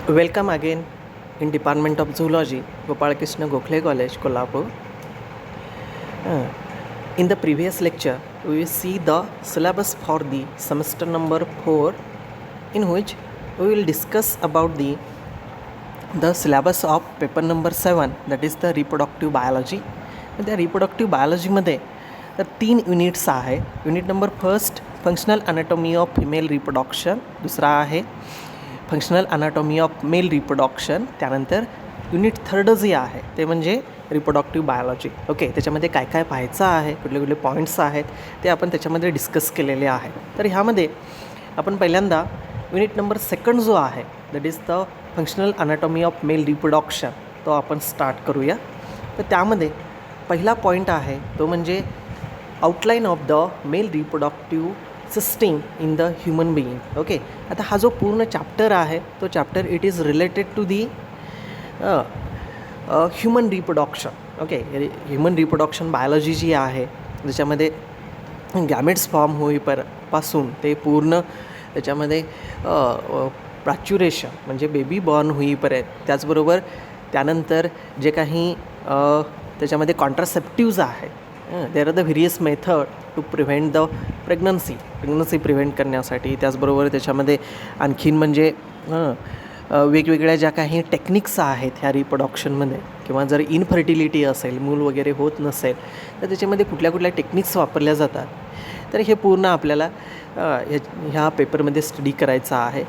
Welcome again in Department of Zoology, Gopal Krishna Gokhale College, Kolhapur. In the previous lecture, we will see the syllabus for the semester number 4, in which we will discuss about the syllabus of paper number 7, that is the reproductive biology. त्या reproductive biology मध्ये तर 3 units आहे. Unit number first functional anatomy of female reproduction, दुसरा आहे functional anatomy of male reproduction, त्यानंतर unit third जे आहे ते म्हणजे रिप्रोडक्टिव्ह बायोलॉजी. ओके, त्याच्यामध्ये काय काय पाहायचं आहे, कुठले कुठले पॉईंट्स आहेत ते आपण त्याच्यामध्ये डिस्कस केलेले आहे. तर ह्यामध्ये आपण पहिल्यांदा युनिट नंबर सेकंड जो आहे that is the functional anatomy of male reproduction तो आपण स्टार्ट करूया. तर त्यामध्ये पहिला पॉईंट आहे तो म्हणजे outline of the male reproductive system in the human being. Okay, आता हा जो पूर्ण चॅप्टर आहे तो chapter it is related to the human reproduction. Okay, human reproduction biology जी आहे ज्याच्यामध्ये गॅमेट्स फॉर्म होईपासून ते पूर्ण त्याच्यामध्ये प्रॅच्युरेशन म्हणजे बेबी बॉर्न होईपर्यंत, त्याचबरोबर त्यानंतर जे काही त्याच्यामध्ये कॉन्ट्रासेप्टिव्ज आहेत, there are the various method to prevent the pregnancy prevent करण्यासाठी. त्याचबरोबर त्याच्यामध्ये आणखीन म्हणजे वेगवेगळ्या ज्या काही टेक्निक्स आहेत ह्या रिप्रोडक्शनमध्ये, किंवा जर इनफर्टिलिटी असेल, मूल वगैरे होत नसेल तर त्याच्यामध्ये कुठल्या कुठल्या टेक्निक्स वापरल्या जातात, तर हे पूर्ण आपल्याला ह्या पेपरमध्ये स्टडी करायचं आहे.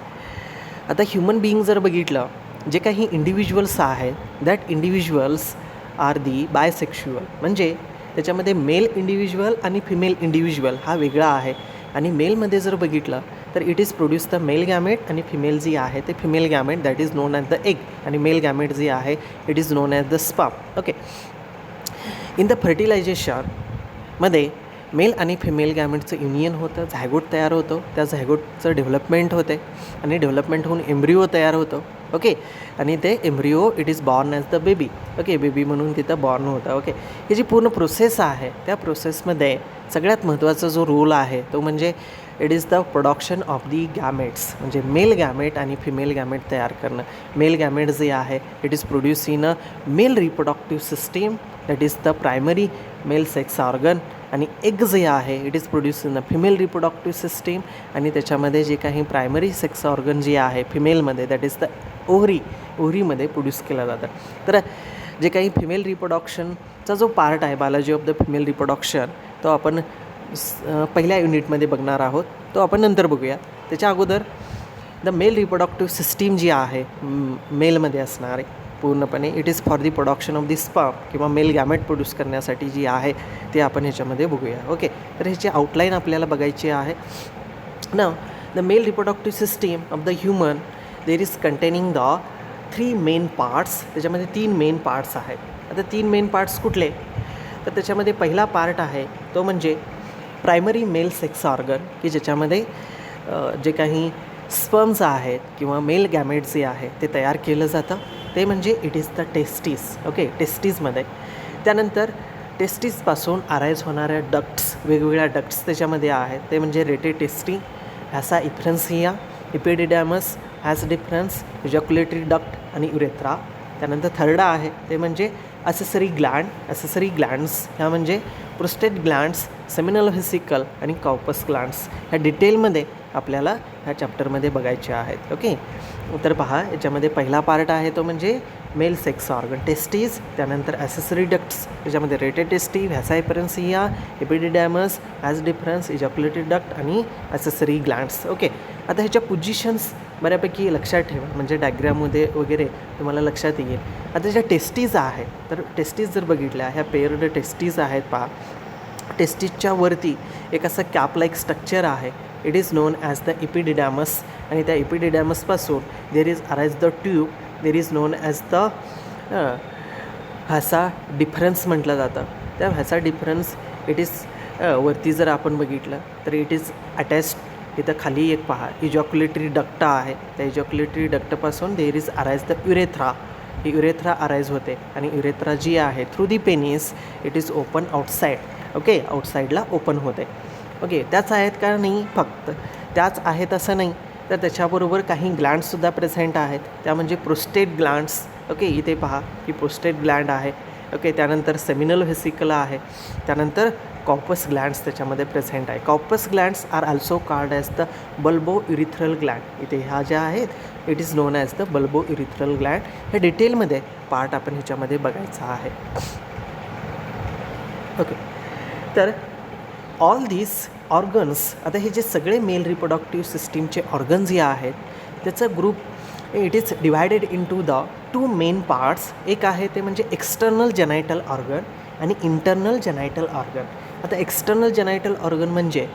आता ह्युमन बिईंग जर बघितलं, जे काही इंडिव्हिज्युअल्स आहेत that individuals are the bisexual, म्हणजे त्याच्यामध्ये मेल इंडिव्हिज्युअल आणि फिमेल इंडिव्हिज्युअल हा वेगळा आहे. आणि मेलमध्ये जर बघितलं तर it is produce the male gamete, आणि फिमेल जी आहे ते female gamete that is known as the egg, आणि मेल गॅमेट जी आहे it is known as the sperm. Okay, in the फर्टिलायझेशनमध्ये मेल आणि फिमेल गॅमेटचं युनियन होतं, झायगोट तयार होतं, त्या झायगोटचं डेव्हलपमेंट होते, आणि डेव्हलपमेंट होऊन एम्ब्रिओ तयार होतं. ओके, आणि ते embryo it is born as the baby. Okay, baby म्हणून तिथं बॉर्न होतं. ओके, ही जी पूर्ण प्रोसेस आहे त्या प्रोसेसमध्ये सगळ्यात महत्त्वाचा जो रोल आहे तो म्हणजे it is the production of the gametes, म्हणजे मेल गॅमेट आणि फिमेल गॅमेट तयार करणं. मेल गॅमेट जे आहे it is produce in a mail reproductive system that is the primary male sex organ, आणि एग जे आहे it is produce in a female reproductive system, आणि त्याच्यामध्ये जे काही प्रायमरी सेक्स ऑर्गन जे आहे फिमेलमध्ये दॅट इज द ओव्हरीमध्ये प्रोड्यूस केलं जातं. तर जे काही फिमेल रिप्रोडक्शनचा जो पार्ट आहे biology of the female reproduction तो आपण पहिल्या युनिटमध्ये बघणार आहोत, तो आपण नंतर बघूया. त्याच्या अगोदर द मेल रिप्रोडक्टिव्ह सिस्टीम जी आहे मेलमध्ये असणारे पूर्णपणे it is for the production of the sperm, किंवा मेल गॅमेट प्रोड्यूस करण्यासाठी जी आहे ते आपण ह्याच्यामध्ये बघूया. ओके, तर ह्याची आउटलाईन आपल्याला बघायची आहे. नाव the male reproductive system of the human there is containing the 3 main parts. त्याच्यामध्ये 3 मेन पार्ट्स आहेत. आता 3 मेन पार्ट्स कुठले, तर त्याच्यामध्ये पहिला पार्ट आहे तो म्हणजे प्रायमरी मेल सेक्स ऑर्गन, की ज्याच्यामध्ये जे काही स्पर्म्स आहेत किंवा मेल गॅमेट जे आहे ते तयार केलं जातं, ते म्हणजे it is the testis. Okay, टेस्टीजमध्ये त्यानंतर टेस्टीजपासून अराईज होणाऱ्या डक्ट्स, वेगवेगळ्या डक्ट्स त्याच्यामध्ये आहेत, ते म्हणजे rete testis, vasa efferentia, epididymis, vas deferens, ejaculatory duct आणि युरेथ्रा. त्यानंतर थर्ड आहे ते म्हणजे असेसरी ग्लँड्स, ह्या म्हणजे प्रोस्टेट ग्लँड्स, सेमिनल व्हेसिकल आणि कॉपस ग्लँड्स. ह्या डिटेलमध्ये आपल्याला ह्या चॅप्टरमध्ये बघायचे आहेत. ओके, तर पहा याच्यामध्ये पहिला पार्ट आहे तो म्हणजे मेल सेक्स ऑर्गन टेस्टीज, त्यानंतर ॲसेसरी डक्ट्स, त्याच्यामध्ये रेटे टेस्टी, व्हॅसा इफरन्सिया, एपिडिडॅमस, ॲज डिफरन्स, इजॅक्युलेटेड डक्ट आणि ॲसेसरी ग्लँड्स. ओके, आता ह्याच्या पोझिशन्स बऱ्यापैकी लक्षात ठेवा, म्हणजे डायग्राममध्ये वगैरे तुम्हाला लक्षात येईल. आता ज्या टेस्टीज आहेत तर टेस्टीज जर बघितल्या, ह्या पेअर्ड टेस्टीज आहेत पहा. टेस्टीजच्या वरती एक असं कॅप लाईक स्ट्रक्चर आहे, it is known as the epididymis, आणि त्या इपिडिडॅमसपासून there is arise the tube, there is known as the vasa deferens म्हटलं जातं. त्या व्हॅसा डिफरन्स इट इज वरती जर आपण बघितलं तर इट इज अटॅच्ड, इथं खाली एक पहा इजॅक्युलेटरी डक्ट आहे, त्या इजॅक्युलेटरी डक्टपासून there is arise the urethra, ही युरेथ्रा अराईज होते, आणि युरेथ्रा जी आहे through the penis it is open outside. Okay, आउटसाईडला ओपन होते. ओके, त्याच आहेत का नाही, फक्त त्याच आहेत असं नाही, तर त्याच्याबरोबर काही ग्लँड्ससुद्धा प्रेझेंट आहेत, त्या म्हणजे प्रोस्टेट ग्लँड्स. ओके, इथे पहा की प्रोस्टेट ग्लँड आहे. ओके, त्यानंतर सेमिनल व्हेसिकल आहे, त्यानंतर कॉपस ग्लँड्स त्याच्यामध्ये प्रेझेंट आहे. Cowper's glands are also called as the bulbourethral gland. इथे ह्या ज्या आहेत it is known as the bulbourethral gland. हे डिटेलमध्ये पार्ट आपण ह्याच्यामध्ये बघायचा आहे. ओके, तर ऑल धीस ऑर्गन्स, आता हे जे सगळे मेल रिप्रोडक्टिव्ह सिस्टीमचे ऑर्गन्स जे आहेत त्याचं group it is divided into the 2 main parts. एक आहे ते म्हणजे एक्सटर्नल जेनायटल ऑर्गन आणि इंटरनल जेनायटल ऑर्गन. आता एक्सटर्नल जेनायटल ऑर्गन म्हणजे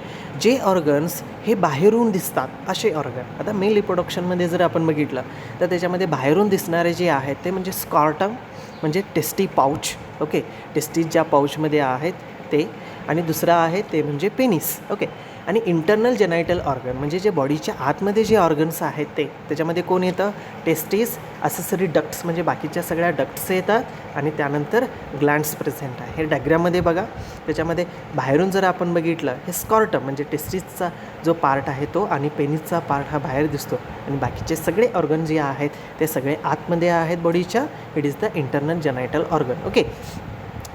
जे ऑर्गन्स हे बाहेरून दिसतात असे ऑर्गन. आता मेल रिप्रोडक्शनमध्ये जर आपण बघितलं तर त्याच्यामध्ये बाहेरून दिसणारे जे आहेत ते म्हणजे स्कॉर्टम म्हणजे टेस्टी पाऊच. ओके, टेस्टीज ज्या पाऊचमध्ये आहेत ते, आणि दुसरं आहे ते म्हणजे पेनिस. ओके, आणि इंटरनल जेनायटल ऑर्गन म्हणजे जे बॉडीच्या आतमध्ये जे ऑर्गन्स आहेत ते, त्याच्यामध्ये कोण येतं? टेस्टीस, असेसरी डक्ट्स म्हणजे बाकीच्या सगळ्या डक्ट्स येतात, आणि त्यानंतर ग्लँड्स प्रेझेंट आहे. हे डायग्राममध्ये बघा, त्याच्यामध्ये बाहेरून जर आपण बघितलं हे स्कॉर्टम म्हणजे टेस्टीसचा जो पार्ट आहे तो, आणि पेनिसचा पार्ट हा बाहेर दिसतो, आणि बाकीचे सगळे ऑर्गन जे आहेत ते सगळे आतमध्ये आहेत बॉडीच्या. It is the internal जेनायटल organ. Okay,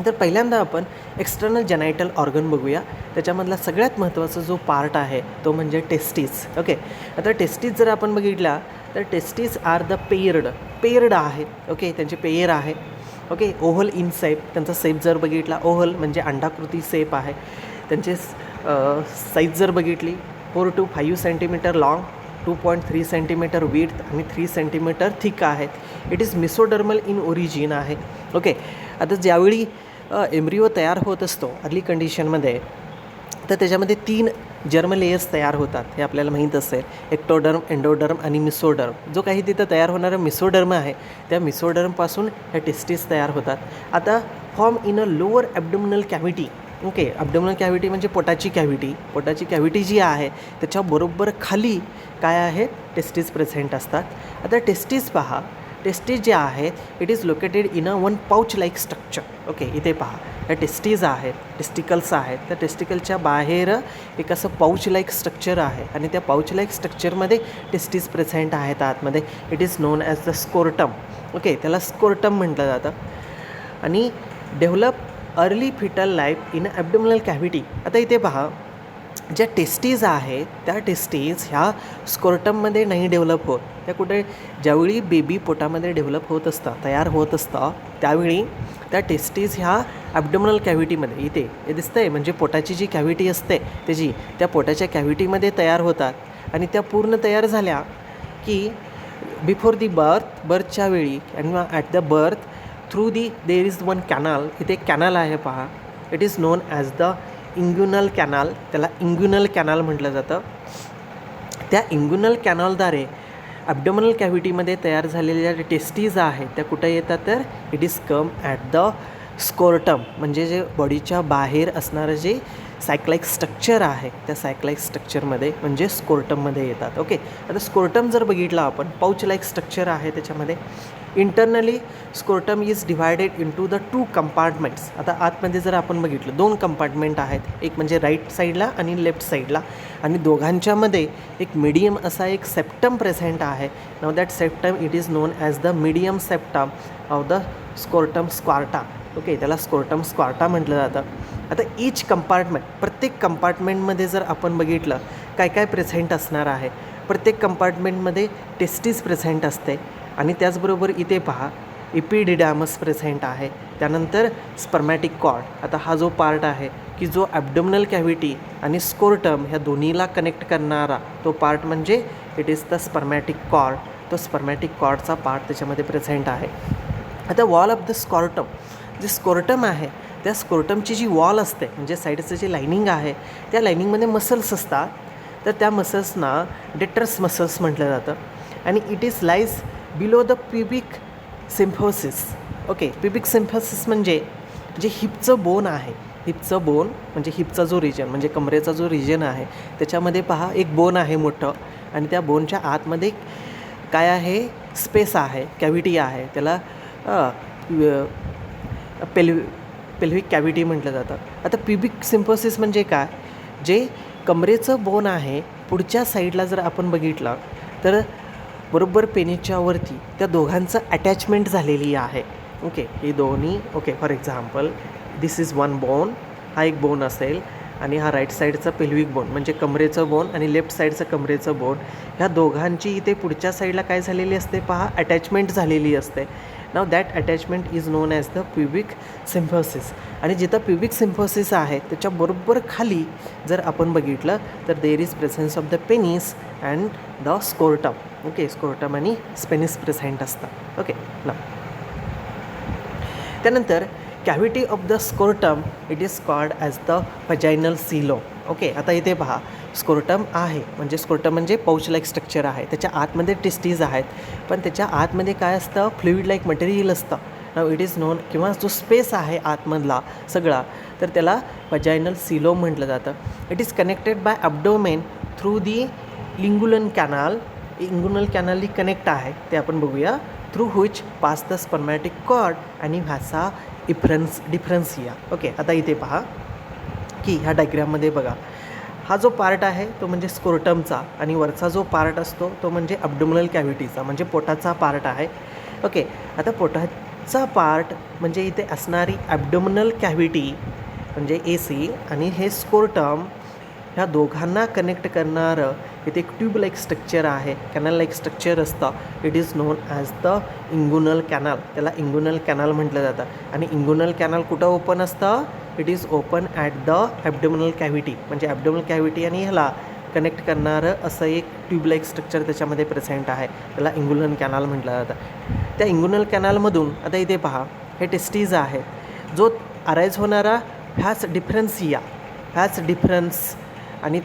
तर पहिल्यांदा आपण एक्सटर्नल जेनायटल ऑर्गन बघूया. त्याच्यामधला सगळ्यात महत्त्वाचा जो पार्ट आहे तो म्हणजे टेस्टीज. ओके, आता टेस्टीज जर आपण बघितला तर टेस्टीज आर द पेयर्ड आहेत. ओके, त्यांचे पेयर आहे. ओके, ओव्हल इन शेप, त्यांचा शेप जर बघितला ओव्हल म्हणजे अंडाकृती शेप आहे. त्यांचे साईज जर बघितली 4 to 5 centimetre long, 2.3 centimetre width आणि 3 सेंटीमीटर थिक आहेत. इट इज मिसोडर्मल इन ओरिजिन आहे. ओके, आता ज्यावेळी एम्ब्रिओ तयार होत असतो अर्ली कंडिशनमध्ये, तर त्याच्यामध्ये 3 जर्म लेयर्स तयार होतात, हे आपल्याला माहीत असेल. एक्टोडर्म, एंडोडर्म आणि मिसोडर्म. जो काही तिथं तयार होणारा मिसोडर्म आहे त्या मिसोडर्मपासून ह्या टेस्टीस तयार होतात. आता form in a lower abdominal cavity. Okay, abdominal cavity म्हणजे पोटाची कॅव्हिटी जी आहे त्याच्याबरोबर खाली काय आहे? टेस्टीज प्रेझेंट असतात. आता टेस्टीज पहा, टेस्टीज जे आहेत it is located in a 1 pouch like structure. Okay, इथे पहा या टेस्टीज आहेत, टेस्टिकल्स आहेत. त्या टेस्टिकलच्या बाहेर एक असं पाऊच लाईक स्ट्रक्चर आहे, आणि त्या पाऊच लाईक स्ट्रक्चरमध्ये टेस्टीज प्रेझेंट आहेत आतमध्ये. It is known as the scrotum. Okay, त्याला स्कोर्टम म्हटलं जातं. आणि develop early foetal life in abdominal cavity. आता इथे पहा, ज्या टेस्टीज आहेत त्या टेस्टीज ह्या स्कोर्टममध्ये नाही डेव्हलप होत. त्या कुठे? ज्यावेळी बेबी पोटामध्ये डेव्हलप होत असतं, तयार होत असतं, त्यावेळी त्या टेस्टीज ह्या ॲब्डोमिनल कॅव्हिटीमध्ये, इथे हे दिसतं आहे म्हणजे पोटाची जी कॅव्हिटी असते त्याची, त्या पोटाच्या कॅव्हिटीमध्ये तयार होतात. आणि त्या पूर्ण तयार झाल्या की बिफोर दी बर्थच्या वेळी आणि at the birth through there is 1 canal. इथे एक कॅनल आहे पहा. It is known as the inguinal canal. त्याला इंग्युनल कॅनल म्हटलं जातं. त्या इंग्युनल कॅनलद्वारे ॲब्डोमिनल कॅव्हिटीमध्ये तयार झालेल्या ज्या टेस्टीज आहेत त्या कुठं येतात? तर it is come at the scrotum म्हणजे जे बॉडीच्या बाहेर असणारं जे सायक्लाइक स्ट्रक्चर आहे त्या सायक्लाइक स्ट्रक्चरमध्ये म्हणजे स्कोर्टममध्ये येतात. ओके, आता स्कोर्टम जर बघितलं आपण, पाऊच लाईक स्ट्रक्चर आहे त्याच्यामध्ये. Internally scrotum is divided into the 2 compartments. आता आतमध्ये जर आपण बघितलं 2 कंपार्टमेंट आहेत, एक म्हणजे राईट साईडला आणि लेफ्ट साईडला, आणि दोघांच्यामध्ये एक मीडियम असा एक सेप्टम प्रेझेंट आहे. नाव that septum it is known as the medium septum of the scrotum स्क्वार्टा. ओके, त्याला स्कोर्टम स्क्वार्टा म्हटलं जातं. आता ईच कंपार्टमेंट, प्रत्येक कंपार्टमेंटमध्ये जर आपण बघितलं काय काय प्रेझेंट असणार आहे, प्रत्येक कंपार्टमेंटमध्ये टेस्टीज प्रेझेंट असते. आणि त्याचबरोबर इथे पहा इपिडिडॅमस प्रेझेंट आहे. त्यानंतर स्पर्मॅटिक कॉर्ड. आता हा जो पार्ट आहे की जो ॲब्डोमिनल कॅव्हिटी आणि स्कोर्टम ह्या दोन्हीला कनेक्ट करणारा तो पार्ट म्हणजे it is the spermatic cord. तो स्पर्मॅटिक कॉर्डचा पार्ट त्याच्यामध्ये प्रेझेंट आहे. आता वॉल ऑफ द स्कॉर्टम, जे स्कोर्टम आहे त्या स्कोर्टमची जी वॉल असते म्हणजे साईडचं जे लायनिंग आहे त्या लायनिंगमध्ये मसल्स असतात. तर त्या मसल्सना डेट्रस मसल्स म्हटलं जातं. आणि it is lies below the pubic symphysis. Okay, pubic symphysis म्हणजे जे हिपचं बोन आहे, हिपचं बोन म्हणजे हिपचा जो रिजन म्हणजे कमरेचा जो रिजन आहे त्याच्यामध्ये पहा एक बोन आहे मोठं, आणि त्या बोनच्या आतमध्ये काय आहे? स्पेस आहे, कॅव्हिटी आहे. त्याला पेल्विक कॅव्हिटी म्हटलं जातं. आता प्युबिक सिम्फोसिस म्हणजे काय? जे कमरेचं बोन आहे पुढच्या साईडला जर आपण बघितलं तर बरोबर पेनीच्या वरती त्या दोघांचं अटॅचमेंट झालेली आहे. ओके, हे दोन्ही okay, for example this is one bone, हा एक बोन असेल आणि हा राईट साईडचा पेल्विक बोन म्हणजे कमरेचं बोन आणि लेफ्ट साईडचं कमरेचं बोन, ह्या दोघांची इथे पुढच्या साईडला काय झालेली असते पहा, अटॅचमेंट झालेली असते. नाव that attachment is known as the pubic symphysis. आणि जिथं प्युबिक सिम्फोसिस आहे त्याच्याबरोबर खाली जर आपण बघितलं तर there is presence of the penis and the scrotum. Okay, scrotum आणि स्पेनिस प्रेझेंट असतात. ओके ना, त्यानंतर cavity of the scrotum it is called as the vaginal coelom. Okay, आता इथे पहा स्कोर्टम आहे म्हणजे स्कोर्टम म्हणजे पाऊच लाईक स्ट्रक्चर आहे, त्याच्या आतमध्ये टेस्टीज आहेत, पण त्याच्या आतमध्ये काय असतं, फ्लुईड लाईक मटेरियल असतं. नाव इट इज नोन, किंवा जो स्पेस आहे आतमधला सगळा तर त्याला व्हजायनल सिलोम म्हटलं जातं. It is connected by abdomen through the inguinal canal. Inguinal कॅनलली कनेक्ट आहे ते आपण बघूया. Through which pass the spermatic cord आणि व्हासा डिफरन्सिया. ओके, आता इथे पहा की ह्या डायग्राममध्ये बघा, हा जो पार्ट आहे तो म्हणजे स्कोर्टमचा आणि वरचा जो पार्ट असतो तो म्हणजे ॲब्डोमिनल कॅव्हिटीचा म्हणजे पोटाचा पार्ट आहे. ओके, आता पोटाचा पार्ट म्हणजे इथे असणारी ॲब्डोमिनल कॅव्हिटी म्हणजे AC आणि हे स्कोर्टम, ह्या दोघांना कनेक्ट करणारं इथे एक ट्यूब लाईक स्ट्रक्चर आहे, कॅनल लाईक स्ट्रक्चर असतं. It is known as the inguinal canal. त्याला इंगुनल कॅनल म्हटलं जातं. आणि इंगुनल कॅनल कुठं ओपन असतं, it is open at the abdominal cavity म्हणजे ॲब्डोमिनल कॅव्हिटी आणि ह्याला कनेक्ट करणारं असं एक ट्यूब लाईक स्ट्रक्चर त्याच्यामध्ये प्रेझेंट आहे, त्याला इंगुनल कॅनल म्हटलं जातं. त्या इंगुनल कॅनलमधून आता इथे पहा हे टेस्टीज आहेत, जो अराईज होणारा ह्याच डिफरन्सिया, ह्याच डिफरन्स आणि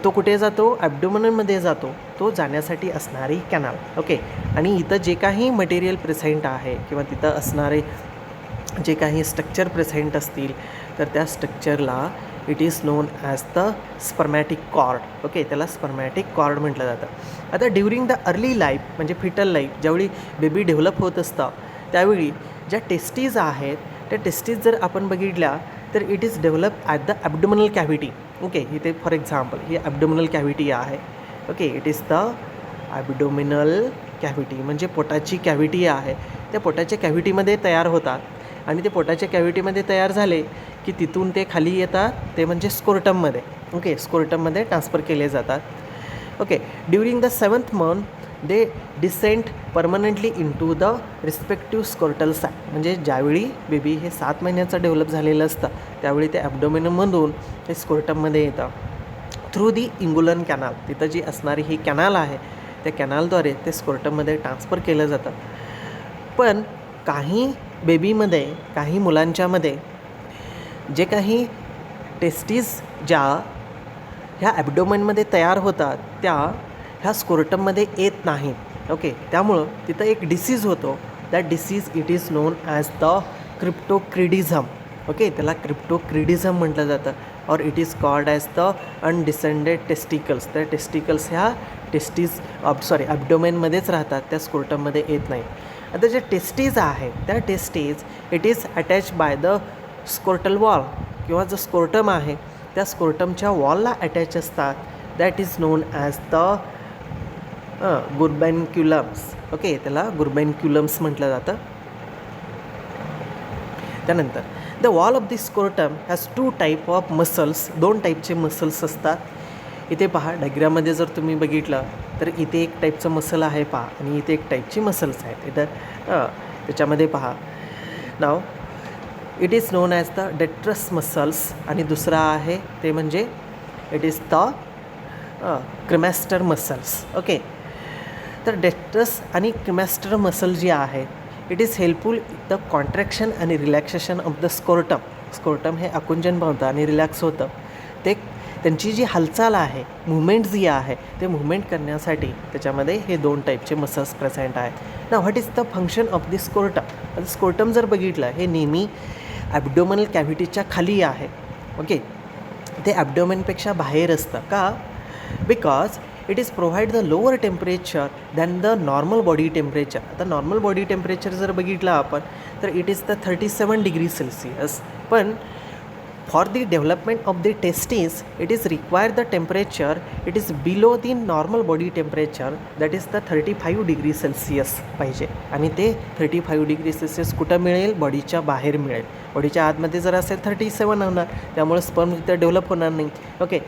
तो कुठे जातो, ॲब्डोमिनलमध्ये जातो, तो जाण्यासाठी असणारी कॅनल. ओके, आणि इथं जे काही मटेरियल प्रेझेंट आहे किंवा तिथं असणारे जे काही स्ट्रक्चर प्रेझेंट असतील तर त्या स्ट्रक्चरला it is known as the spermatic cord. Okay, त्याला स्पर्मॅटिक कॉर्ड म्हटलं जातं. आता ड्युरिंग द अर्ली लाईफ म्हणजे फिटल लाईफ, ज्यावेळी बेबी डेव्हलप होत असतं त्यावेळी ज्या टेस्टीज आहेत त्या टेस्टीज जर आपण बघितल्या तर it is develop at the abdominal cavity. Okay, इथे फॉर एक्झाम्पल ही ॲब्डोमिनल कॅव्हिटी आहे. Okay, it is the abdominal cavity म्हणजे पोटाची कॅव्हिटी आहे. त्या पोटाच्या कॅव्हिटीमध्ये तयार होतात आणि ते पोटाच्या कॅव्हिटीमध्ये तयार झाले की तिथून ते खाली येतात, ते म्हणजे स्कोर्टममध्ये. ओके, स्कोर्टममध्ये ट्रान्सफर केले जातात. Okay, during the 7th month they descent permanently into the respective scrotal sac. म्हणजे ज्यावेळी बेबी हे 7 महिन्याचं डेव्हलप झालेलं असतं त्यावेळी ते ॲब्डोमिनमधून ते स्कोर्टममध्ये येतं थ्रू दी इंगुलन कॅनल. तिथं जी असणारी ही कॅनल आहे त्या कॅनलद्वारे ते स्कोर्टममध्ये ट्रान्सफर केलं जातं. पण काही बेबीमध्ये, काही मुलांच्यामध्ये जे काही टेस्टीज ज्या ह्या ॲब्डोमेनमध्ये तयार होतात त्या ह्या स्कोर्टममध्ये येत नाहीत. ओके, त्यामुळं तिथं एक डिसीज होतो. That disease it is known as the cryptorchidism. Okay, त्याला क्रिप्टोक्रिडिझम म्हटलं जातं. और it is called as the undescended testicles. त्या टेस्टिकल्स ह्या ॲब्डोमेनमध्येच राहतात, त्या स्कोर्टममध्ये येत नाही. आता ज्या टेस्टीज आहेत त्या testes it is attach by the scrotal wall किंवा जो स्कोर्टम आहे त्या स्कोर्टमच्या वॉलला अटॅच असतात. That is known as the gubernaculums. Okay, त्याला गुर्बॅन्क्युलम्स म्हटलं जातं. त्यानंतर the wall of the scrotum has 2 type of muscles. 2 टाईपचे मसल्स असतात. इथे पहा डायग्राममध्ये जर तुम्ही बघितलं तर इथे एक टाईपचं मसल आहे पहा आणि इथे एक टाईपची मसल्स आहेत. इथं त्याच्यामध्ये पहा now it is known as the dartos muscles आणि दुसरा आहे ते म्हणजे it is the cremaster muscles. Okay, तर डेट्रस आणि क्रिमॅस्टर मसल जी आहेत it is helpful the contraction आणि relaxation of the scrotum. Scrotum हे आकुंचन पावतं आणि रिलॅक्स होतं. ते त्यांची जी हालचाल आहे, मुवमेंट जी आहे ते मुवमेंट करण्यासाठी त्याच्यामध्ये हे 2 टाईपचे मसल्स प्रेझेंट आहेत. ना what is the function of the scrotum. आता स्कोर्टम जर बघितलं हे नेहमी ॲब्डोमिनल कॅव्हिटीच्या खाली आहे. ओके, ते ॲब्डोमेनपेक्षा बाहेर असतं का, because it is provide the lower temperature than the normal body temperature. आता नॉर्मल बॉडी टेम्परेचर जर बघितलं आपण तर it is the 37 degree Celsius. पण For the development of the testes, it is required the temperature, it is below the normal body temperature, that is the 35 degree Celsius पाहिजे. आणि ते 35 degree Celsius कुठं मिळेल? बॉडीच्या बाहेर मिळेल. बॉडीच्या आतमध्ये जर असेल 37 होणार, त्यामुळे स्पर्म तिथं डेव्हलप होणार नाही. ओके,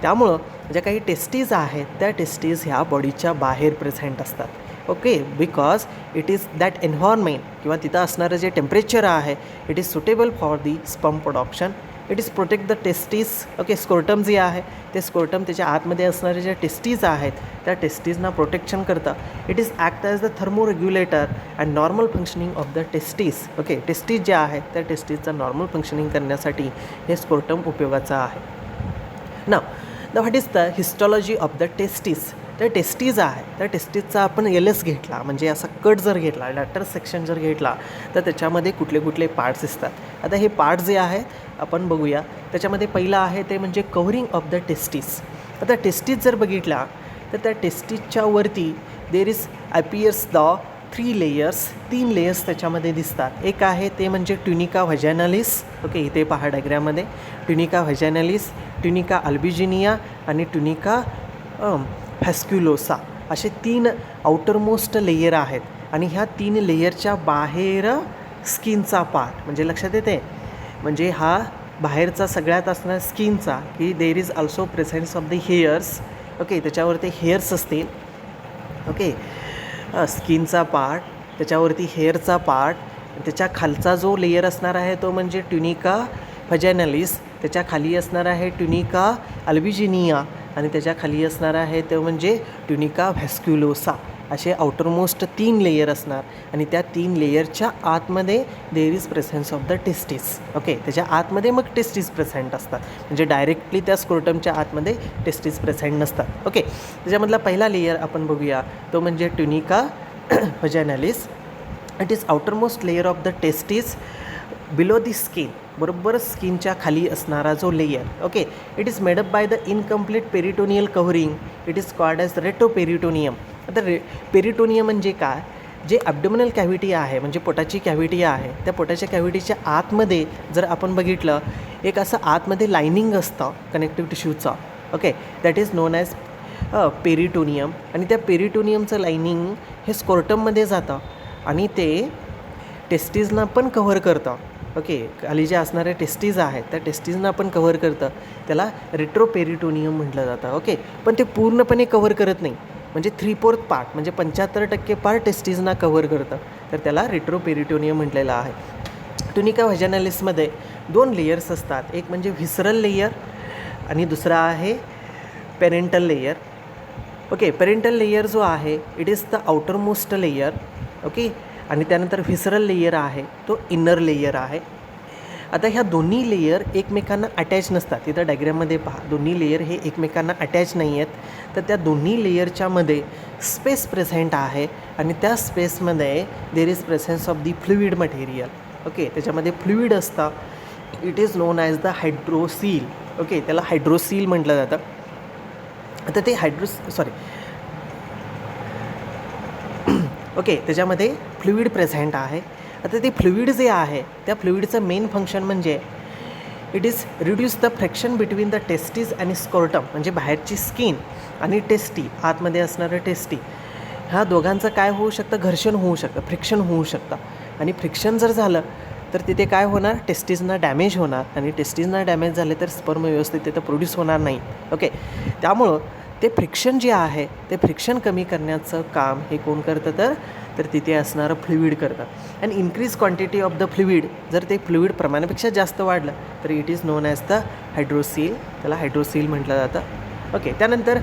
त्यामुळं ज्या काही टेस्टीज आहेत त्या टेस्टीज ह्या बॉडीच्या बाहेर प्रेझेंट असतात. Okay, because it is that environment किंवा तिथं असणारं जे टेम्परेचर आहे it is suitable for the sperm production. It is protect the testes. Okay, scrotum जे आहे ते स्कोर्टम त्याच्या आतमध्ये असणारे जे टेस्टीज आहेत त्या टेस्टीजना प्रोटेक्शन करतं. It is act as the thermoregulator and normal functioning of the testes. Okay, testes ज्या आहेत त्या टेस्टीजचं नॉर्मल फंक्शनिंग करण्यासाठी हे स्कोर्टम उपयोगाचं आहे. Now what is the histology of the testes. त्या टेस्टीज आहे त्या टेस्टीजचा आपण एलएस घेतला म्हणजे असा कट जर घेतला, लॅटर सेक्शन जर घेतला तर त्याच्यामध्ये कुठले कुठले पार्ट्स दिसतात. आता हे पार्ट्स जे आहे आपण बघूया. त्याच्यामध्ये पहिला आहे ते म्हणजे कव्हरिंग ऑफ द टेस्टीज. आता टेस्टीज जर बघितला तर त्या टेस्टीजच्या वरती there is appears the 3 layers. 3 layers त्याच्यामध्ये दिसतात. एक आहे ते म्हणजे ट्युनिका व्हॅजानालिस. ओके, इथे पहा डायग्राममध्ये ट्युनिका व्हॅजानालिस, ट्युनिका अल्बिजिनिया आणि ट्युनिका फॅस्क्युलोसा असे 3 आउटरमोस्ट लेयर आहेत. आणि ह्या 3 लेयरच्या बाहेर स्किनचा पार्ट म्हणजे लक्षात येते, म्हणजे हा बाहेरचा सगळ्यात असणार स्किनचा की there is also presence of the hairs. Okay, त्याच्यावरती हेअर्स असतील. ओके, स्किनचा पार्ट, त्याच्यावरती हेअरचा पार्ट, त्याच्या खालचा जो लेयर असणार आहे तो म्हणजे ट्युनिका व्हॅजानालिस, त्याच्या खाली असणार आहे ट्युनिका अल्बिजिनिया आणि त्याच्या खाली असणार आहे ते म्हणजे ट्युनिका व्हॅस्क्युलोसा. असे आउटरमोस्ट 3 लेयर असणार आणि त्या 3 लेयरच्या आतमध्ये there is presence of the testes. Okay, त्याच्या आतमध्ये मग टेस्टीज प्रेझेंट असतात, म्हणजे डायरेक्टली त्या स्क्रोटमच्या आतमध्ये टेस्टीज प्रेझेंट नसतात. ओके, त्याच्यामधला पहिला लेयर आपण बघूया तो म्हणजे tunica vaginalis. It is outermost layer of the testes below the skin, बरोबर स्किनच्या खाली असणारा जो layer. Okay, it is made up by the incomplete peritoneal covering. It is called as retroperitoneum. आता पेरिटोनियम म्हणजे काय? जे ॲब्डोमिनल कॅव्हिटी आहे म्हणजे पोटाची कॅव्हिटी आहे त्या पोटाच्या कॅव्हिटीच्या आतमध्ये जर आपण बघितलं एक असं आतमध्ये लायनिंग असतं कनेक्टिव्ह टिश्यूचं. Okay, that is known as peritoneum. आणि त्या पेरिटोनियमचं लायनिंग हे स्कोर्टममध्ये जातं आणि ते टेस्टीजना पण कव्हर करतं. ओके, खाली जे असणारे टेस्टीज आहेत त्या टेस्टीजना पण कव्हर करतं. त्याला रेट्रोपेरिटोनियम म्हटलं जातं. ओके, पण ते पूर्णपणे कव्हर करत नाही, म्हणजे 3/4 पार्ट म्हणजे 75% पार्ट टेस्टीजना कव्हर करतं, तर त्याला रेट्रोपेरिटोनियम म्हटलेलं आहे. ट्युनिका व्हॅजानालिसमध्ये 2 लेयर्स असतात. एक म्हणजे व्हिसरल लेयर आणि दुसरा आहे parental layer. Okay, parental layer जो आहे it is the outermost layer. Okay, आणि त्यानंतर व्हिसरल लेयर आहे तो इनर लेयर आहे. आता ह्या दोन्ही लेयर एकमेकांना अटॅच नसतात. तिथं डायग्राममध्ये पहा, दोन्ही लेयर हे एकमेकांना अटॅच नाही आहेत. तर त्या दोन्ही लेयरच्या मध्ये स्पेस प्रेझेंट आहे आणि त्या स्पेसमध्ये there is presence of the fluid material. Okay, त्याच्यामध्ये फ्लुइड असतं. It is known as the hydrocele. Okay, त्याला हायड्रोसील म्हटलं जातं. आता ते ओके, त्याच्यामध्ये फ्लुइड प्रेझेंट आहे. आता ते फ्लुइड जे आहे त्या फ्लुइडचं मेन फंक्शन म्हणजे it is reduce the friction between the testes आणि स्कोर्टम, म्हणजे बाहेरची स्किन आणि टेस्टी, आतमध्ये असणारं टेस्टी, ह्या दोघांचं काय होऊ शकतं? घर्षण होऊ शकतं, फ्रिक्शन होऊ शकतं. आणि फ्रिक्शन जर झालं तर तिथे काय होणार? टेस्टीजना डॅमेज होणार आणि टेस्टीजना डॅमेज झाले तर स्पर्म व्यवस्थित तिथं प्रोड्यूस होणार नाही. ओके, त्यामुळं ते फ्रिक्शन जे आहे ते फ्रिक्शन कमी करण्याचं काम हे कोण करतं? तर तिथे असणारं फ्लुइड करतं. आणि increase quantity of the fluid, जर ते फ्लुइड प्रमाणापेक्षा जास्त वाढलं तर it is known as the hydrocele. त्याला हायड्रोसील म्हटलं जातं. ओके, त्यानंतर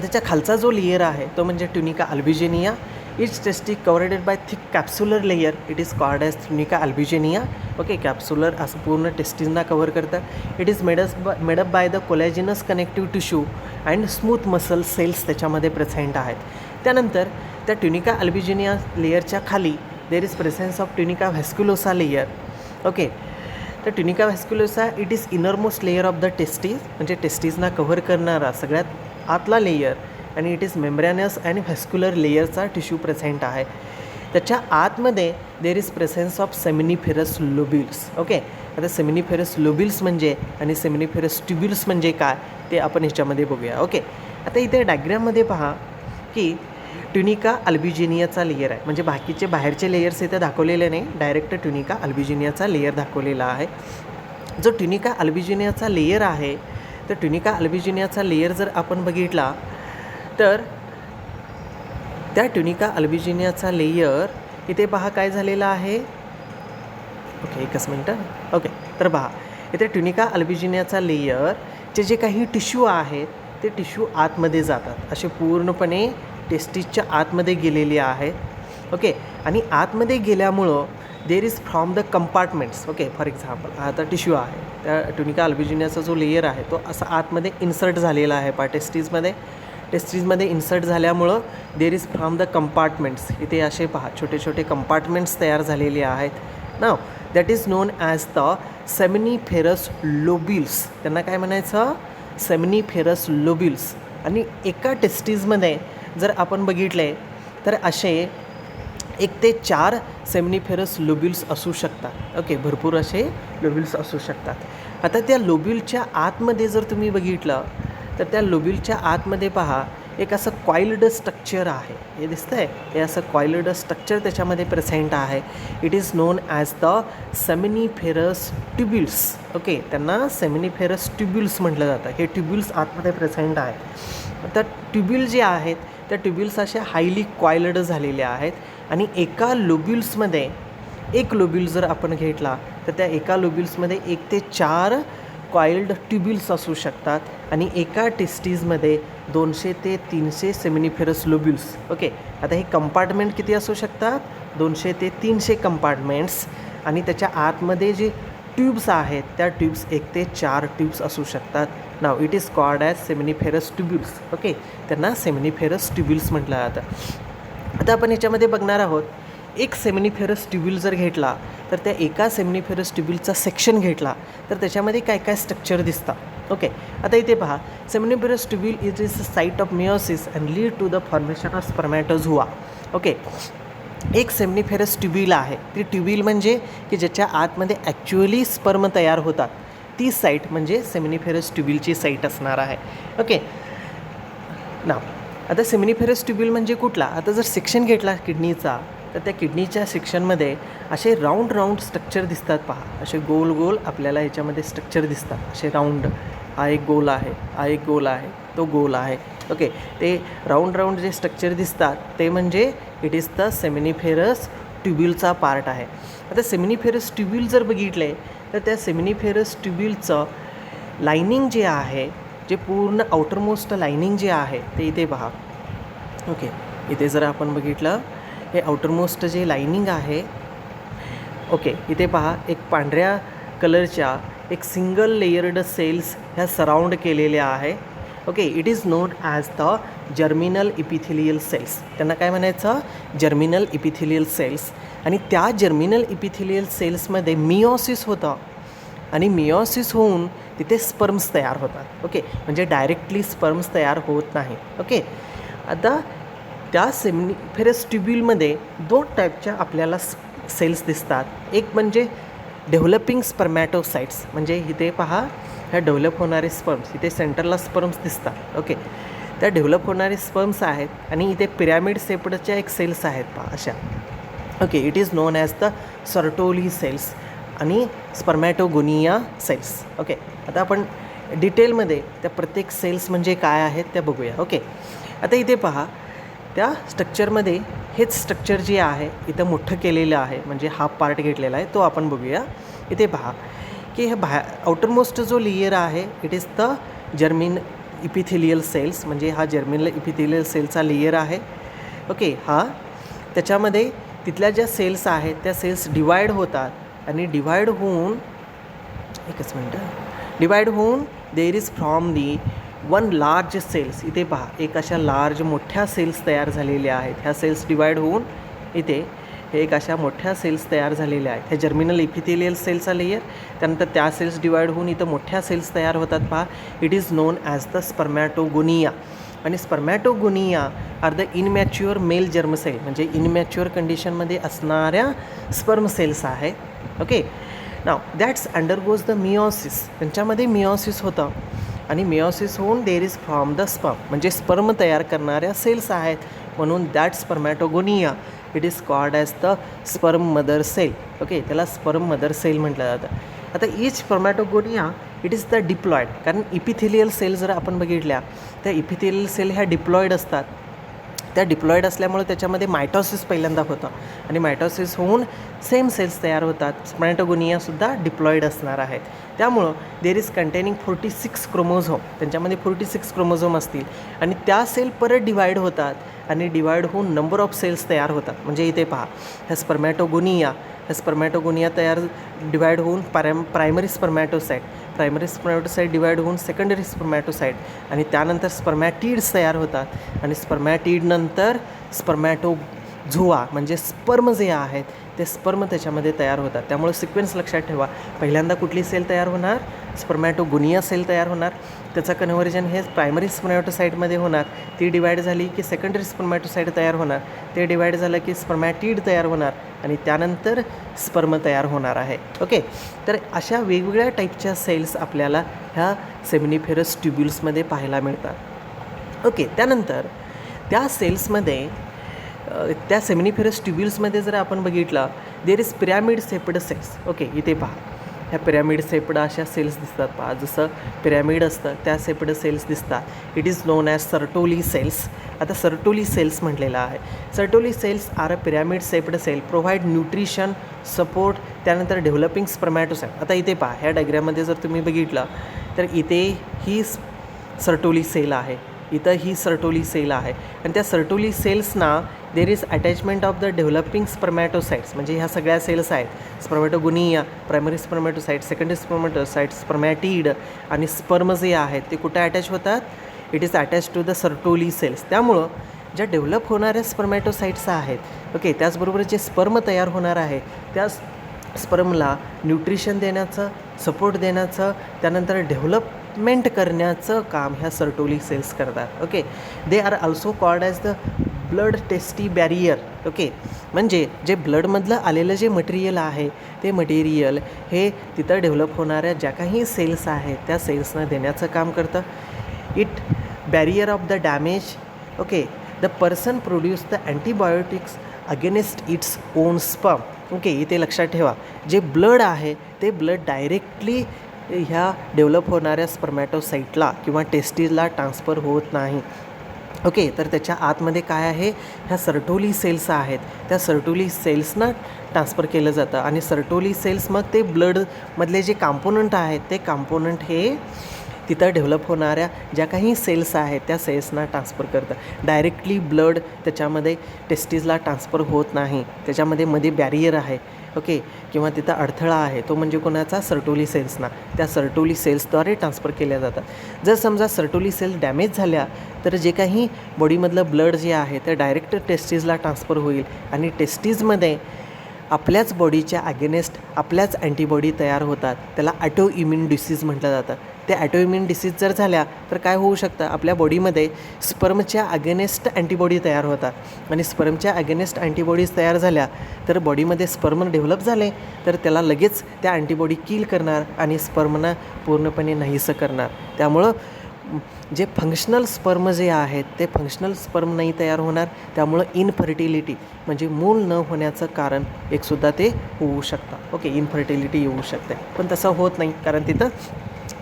त्याच्या खालचा जो लेयर आहे तो म्हणजे tunica albuginea. It's testis covered by thick capsular layer. It is called as tunica albuginea. Okay, capsular असं पूर्ण टेस्टीजना कव्हर करतं. It is made up by the collagenous connective tissue and smooth muscle cells त्याच्यामध्ये present आहेत. त्यानंतर त्या tunica albuginea लेयरच्या खाली there is presence of tunica vasculosa layer. Okay, तर tunica vasculosa it is innermost layer of the testes, म्हणजे टेस्टीजना cover करणारा सगळ्यात आतला लेयर. आणि it is membranous and vascular लेयरचा टिश्यू प्रेझेंट आहे. त्याच्या आतमध्ये there is presence of seminiferous lobules. Okay, आता सेमिनिफेरस लोब्युल्स म्हणजे आणि सेमिनिफेरस ट्युब्युल्स म्हणजे काय ते आपण ह्याच्यामध्ये बघूया. ओके, आता इथे डायग्राममध्ये पहा की ट्युनिका अल्बिजिनियाचा लेयर आहे, म्हणजे बाकीचे बाहेरचे लेयर्स इथे दाखवलेले नाही, डायरेक्ट ट्युनिका अल्बिजिनियाचा लेयर दाखवलेला आहे. जो ट्युनिका अल्बिजिनियाचा लेयर आहे, तर ट्युनिका अल्बिजिनियाचा लेयर जर आपण बघितला तर त्या ट्युनिका अल्बिजिनियाचा लेयर इथे पहा काय झालेला आहे. ओके, एकच मिनटं. ओके, तर पहा इथे ट्युनिका अल्बिजिनियाचा लेयरचे जे काही टिश्यू आहेत ते टिश्यू आतमध्ये जातात, असे पूर्णपणे टेस्टिसच्या आतमध्ये गेलेले आहेत. ओके, आणि आतमध्ये गेल्यामुळं देर is from the compartments. Okay, for example आता टिश्यू आहे, त्या ट्युनिका अल्बिजिनियाचा जो लेयर आहे तो असा आतमध्ये इन्सर्ट झालेला आहे पहा टेस्टिसमध्ये इन्सर्ट झाल्यामुळं there is from the compartments, इथे असे पहा छोटे छोटे कंपार्टमेंट्स तयार झालेले आहेत. Now that is known as the seminiferous lobules. त्यांना काय म्हणायचं, सेमिनिफेरस लोब्युल्स. आणि एका टेस्टिसमध्ये जर आपण बघितले तर असे 1 ते 4 सेमिनिफेरस लोब्युल्स असू शकतात. ओके, भरपूर असे लोब्युल्स असू शकतात. आता त्या लोब्युलच्या आतमध्ये जर तुम्ही बघितलं तर त्या लोब्युलच्या आतमध्ये पहा एक असं कॉइल्ड स्ट्रक्चर आहे, हे दिसतं आहे, हे असं कॉइल्ड स्ट्रक्चर त्याच्यामध्ये प्रेझेंट आहे. It is known as the seminiferous tubules. Okay, त्यांना सेमिनिफेरस ट्युब्युल्स म्हटलं जातं. हे ट्युब्युल्स आतमध्ये प्रेझेंट आहे. तर ट्युब्युल जे आहेत त्या ट्युब्युल्स अशा हायली कॉइल्ड झालेल्या आहेत आणि एका लोब्युल्समध्ये एक लोब्युल जर आपण घेतला तर त्या एका लोब्युल्समध्ये 1 ते 4 कॉइल्ड ट्युब्युल्स असू शकतात आणि एका टेस्टिसमध्ये 200 ते 300 सेमिनिफेरस लोब्युल्स. ओके, आता हे कंपार्टमेंट किती असू शकतात, 200 ते 300 कंपार्टमेंट्स. आणि त्याच्या आतमध्ये जे ट्यूब्स आहेत त्या ट्यूब्स 1 ते 4 ट्यूब्स असू शकतात. नाव it is called as seminiferous tubules. Okay, त्यांना सेमिनिफेरस ट्युब्युल्स म्हटलं जातं. आता आपण याच्यामध्ये बघणार आहोत, एक सेमिनिफेरस ट्युब्युल जर घेतला तर त्या एका सेमिनिफेरस ट्युब्युलचा सेक्शन घेतला तर त्याच्यामध्ये काय काय स्ट्रक्चर दिसतात. ओके, आता इथे पहा, seminiferous tubule is site of meiosis and lead to the formation of spermatozoa. Okay, एक सेमिनिफेरस ट्युब्युल आहे, ती ट्युब्युल म्हणजे की ज्याच्या आतमध्ये ॲक्च्युअली स्पर्म तयार होतात, ती साईट म्हणजे सेमिनिफेरस ट्युब्युलची साईट असणार आहे. ओके, ना आता सेमिनिफेरस ट्युब्युल म्हणजे कुठला, आता जर सेक्शन घेतला किडनीचा तर त्या किडनीच्या सेक्शनमध्ये असे राऊंड स्ट्रक्चर दिसतात पहा, असे गोल गोल आपल्याला याच्यामध्ये स्ट्रक्चर दिसतात, असे राऊंड. हा एक गोल आहे, हा एक गोल आहे, तो गोल आहे. ओके, ते राऊंड जे स्ट्रक्चर दिसतात ते म्हणजे इट इज द सेमिनिफेरस ट्युब्युलचा पार्ट आहे. आता सेमिनिफेरस ट्युब्युल जर बघितले तर त्या सेमिनिफेरस ट्युब्युलचं लायनिंग जे आहे, जे पूर्ण आउटरमोस्ट लायनिंग जे आहे ते इथे पहा. ओके, इथे जर आपण बघितलं हे आउटरमोस्ट जे लायनिंग आहे. ओके, इथे पहा एक पांढऱ्या कलरच्या एक सिंगल लेयर्ड सेल्स ह्या सराउंड केलेल्या आहे. Okay, it is known as the germinal epithelial cells. त्यांना काय म्हणायचं, जर्मिनल इपिथिलियल सेल्स. आणि त्या जर्मिनल इपिथिलियल सेल्समध्ये मियोसिस होतं आणि मियोसिस होऊन तिथे स्पर्म्स तयार होतात. ओके, म्हणजे डायरेक्टली स्पर्म्स तयार होत नाही. ओके, आता त्या सेमिनिफेरस ट्युब्युलमध्ये 2 टाईपच्या आपल्याला सेल्स दिसतात. एक म्हणजे डेव्हलपिंग स्पर्मॅटोसाइट्स, म्हणजे इथे पहा ह्या डेव्हलप होणारे स्पर्म्स, इथे सेंटरला स्पर्म्स दिसतात. ओके, त्या डेव्हलप होणारे स्पर्म्स आहेत आणि इथे पिरॅमिड शेप्डच्या एक सेल्स आहेत पहा अशा. Okay, it is known as the Sertoli cells आणि स्पर्मॅटोगोनिया सेल्स. ओके, आता आपण डिटेलमध्ये त्या प्रत्येक सेल्स म्हणजे काय आहेत त्या बघूया. ओके, आता इथे पहा त्या स्ट्रक्चरमध्ये हेच स्ट्रक्चर जे आहे इथं मोठं केलेलं आहे, म्हणजे हा पार्ट घेतलेला आहे तो आपण बघूया. इथे पहा की हे आउटरमोस्ट जो लेयर आहे it is the germinal epithelial cells, म्हणजे हा जर्मिनल इपिथिलियल सेलचा लेयर आहे. ओके, हा त्याच्यामध्ये तिथल्या ज्या सेल्स आहेत त्या सेल्स डिवाईड होतात आणि डिवाईड होऊन there is from the 1 large cells. इथे पहा एक अशा लार्ज मोठ्या सेल्स तयार झालेल्या आहेत. ह्या सेल्स डिवाईड होऊन इथे हे एक अशा मोठ्या सेल्स तयार झालेल्या आहेत. हे जर्मिनल इपिथिलियल सेलचा लेयर, त्यानंतर त्या सेल्स डिवाईड होऊन इथं मोठ्या सेल्स तयार होतात पहा. It is known as the spermatogonia. आणि spermatogonia are the immature male germ cell, म्हणजे इनमॅच्युअर कंडिशनमध्ये असणाऱ्या स्पर्म सेल्स आहे. Okay, now that's undergoes the meiosis, त्यांच्यामध्ये मिओसिस होतं आणि मिओसिस होऊन there is from the sperm, म्हणजे स्पर्म तयार करणाऱ्या सेल्स आहेत, म्हणून that spermatogonia it is called as the sperm mother cell. Okay, त्याला स्पर्म मदर सेल म्हटलं जातं. आता each spermatogonia it is the deployed, कारण इपिथेलियल सेल जर आपण बघितल्या त्या इपिथेलियल सेल ह्या डिप्लॉईड असतात. त्या डिप्लॉईड असल्यामुळे त्याच्यामध्ये मायटॉसिस पहिल्यांदा होतं आणि मायटॉसिस होऊन सेम सेल्स तयार होतात. स्पर्मॅटोगोनियासुद्धा डिप्लॉईड असणार आहेत. त्यामुळं देर इज कंटेनिंग 46 क्रोमोझोम, त्यांच्यामध्ये 46 क्रोमोझोम असतील आणि त्या सेल परत डिवाईड होतात आणि डिवाईड होऊन नंबर ऑफ सेल्स तयार होतात. म्हणजे इथे पहा, ह्या स्पर्मॅटोगोनिया तयार डिवाईड होऊन प्रायमरी स्पर्मॅटोसाईट डिवाईड होऊन सेकंडरी स्पर्मॅटोसाईट आणि त्यानंतर स्पर्मॅटिड्स तयार होतात आणि स्पर्मॅटिडनंतर स्पर्मॅटोझोआ म्हणजे स्पर्म जे आहेत ते स्पर्म त्याच्यामध्ये तयार होतात. त्यामुळे सिक्वेन्स लक्षात ठेवा, पहिल्यांदा कुठली सेल तयार होणार, स्पर्मॅटोगोनिया सेल तयार होणार, त्याचं कन्व्हर्जन हे प्रायमरी स्पर्मॅटोसाईटमध्ये होणार, ती डिवाईड झाली की सेकंडरी स्पर्मॅटोसाईट तयार होणार, ते डिवाईड झालं की स्पर्मॅटिड तयार होणार आणि त्यानंतर स्पर्म तयार होणार आहे. ओके, तर अशा वेगवेगळ्या टाईपच्या सेल्स आपल्याला ह्या सेमिनिफेरस ट्युब्युल्समध्ये पाहायला मिळतात. ओके, त्यानंतर त्या सेल्समध्ये त्या सेमिनिफेरस ट्युब्युल्समध्ये जर आपण बघितलं there is pyramid shaped cells. Okay, इथे पहा, ह्या पिरॅमिड सेप्ड अशा सेल्स दिसतात. पहा, जसं पिरॅमिड असतं त्या सेप्ड सेल्स दिसतात. It is known as Sertoli cells. आता सर्टोली सेल्स म्हटलेलं आहे. Sertoli cells are a pyramid shaped cell provide nutrition support, त्यानंतर डेव्हलपिंग स्पर्मॅटोसाईट. आता इथे पहा, ह्या डायग्राममध्ये जर तुम्ही बघितलं तर इथे ही सर्टोली सेल आहे, इथं ही सर्टोली सेल आहे आणि त्या सर्टोली सेल्सना there is attachment of the developing spermatocytes, म्हणजे ह्या सगळ्या सेल्स आहेत. Spermatogonia, primary spermatocyte, secondary spermatocyte, spermatid आणि स्पर्म जे आहेत ते कुठे अटॅच होतात, it is attach to the Sertoli cells. त्यामुळं ज्या डेव्हलप होणाऱ्या स्पर्मॅटोसाइट्स आहेत, ओके, त्याचबरोबर जे स्पर्म तयार होणार आहे त्या स्पर्मला न्यूट्रिशन देण्याचं, सपोर्ट देण्याचं, त्यानंतर डेव्हलपमेंट करण्याचं काम ह्या सर्टोली सेल्स करतात. Okay, they are also called as the blood tasty barrier. Okay, म्हणजे जे ब्लडमधलं आलेलं जे मटेरियल आहे ते मटेरियल हे तिथं डेव्हलप होणाऱ्या ज्या काही सेल्स आहेत त्या सेल्सना देण्याचं काम करतं. It barrier of the damage. Okay, the person produce the antibiotics against its own sperm. Okay, इथे लक्षात ठेवा, जे ब्लड आहे ते ब्लड डायरेक्टली ह्या डेव्हलप होणाऱ्या स्पर्मॅटोसाईटला किंवा टेस्टीजला ट्रान्सफर होत नाही. ओके, तर त्याच्या आतमध्ये काय आहे, ह्या सर्टोली सेल्स आहेत, त्या सर्टोली सेल्सना ट्रान्सफर केलं जातं आणि सर्टोली सेल्स मग ते ब्लडमधले जे कॉम्पोनंट आहेत ते कॉम्पोनंट हे तिथं डेव्हलप होणाऱ्या ज्या काही सेल्स आहेत त्या सेल्सना ट्रान्सफर करतं. डायरेक्टली ब्लड त्याच्यामध्ये टेस्टीजला ट्रान्सफर होत नाही, त्याच्यामध्ये मध्ये बॅरियर आहे. ओके, किंवा तिथं अडथळा आहे, तो म्हणजे कोणाचा, सर्टोली सेल्सना. त्या सर्टोली सेल्सद्वारे ट्रान्सफर केल्या जातात. जर समजा सर्टोली सेल्स डॅमेज झाल्या तर जे काही बॉडीमधलं ब्लड जे आहे ते डायरेक्ट टेस्टीजला ट्रान्सफर होईल आणि टेस्टीजमध्ये आपल्याच बॉडीच्या अगेनेस्ट आपल्याच अँटीबॉडी तयार होतात. त्याला ॲटो इम्युन डिसीज म्हटलं जातं. ते ॲटो इम्युन डिसीज जर झाल्या तर काय होऊ शकतं, आपल्या बॉडीमध्ये स्पर्मच्या अगेनेस्ट अँटीबॉडी तयार होतात आणि स्पर्मच्या अगेनेस्ट अँटीबॉडीज तयार झाल्या तर बॉडीमध्ये स्पर्म डेव्हलप झाले तर त्याला लगेच त्या अँटीबॉडी किल करणार आणि स्पर्मना पूर्णपणे नाहीसं करणार. त्यामुळं जे फंक्शनल स्पर्म जे आहेत ते फंक्शनल स्पर्म नाही तयार होणार. त्यामुळं इनफर्टिलिटी म्हणजे मूल न होण्याचं कारण एकसुद्धा ते होऊ शकतं. ओके, इनफर्टिलिटी येऊ शकते, पण तसं होत नाही कारण तिथं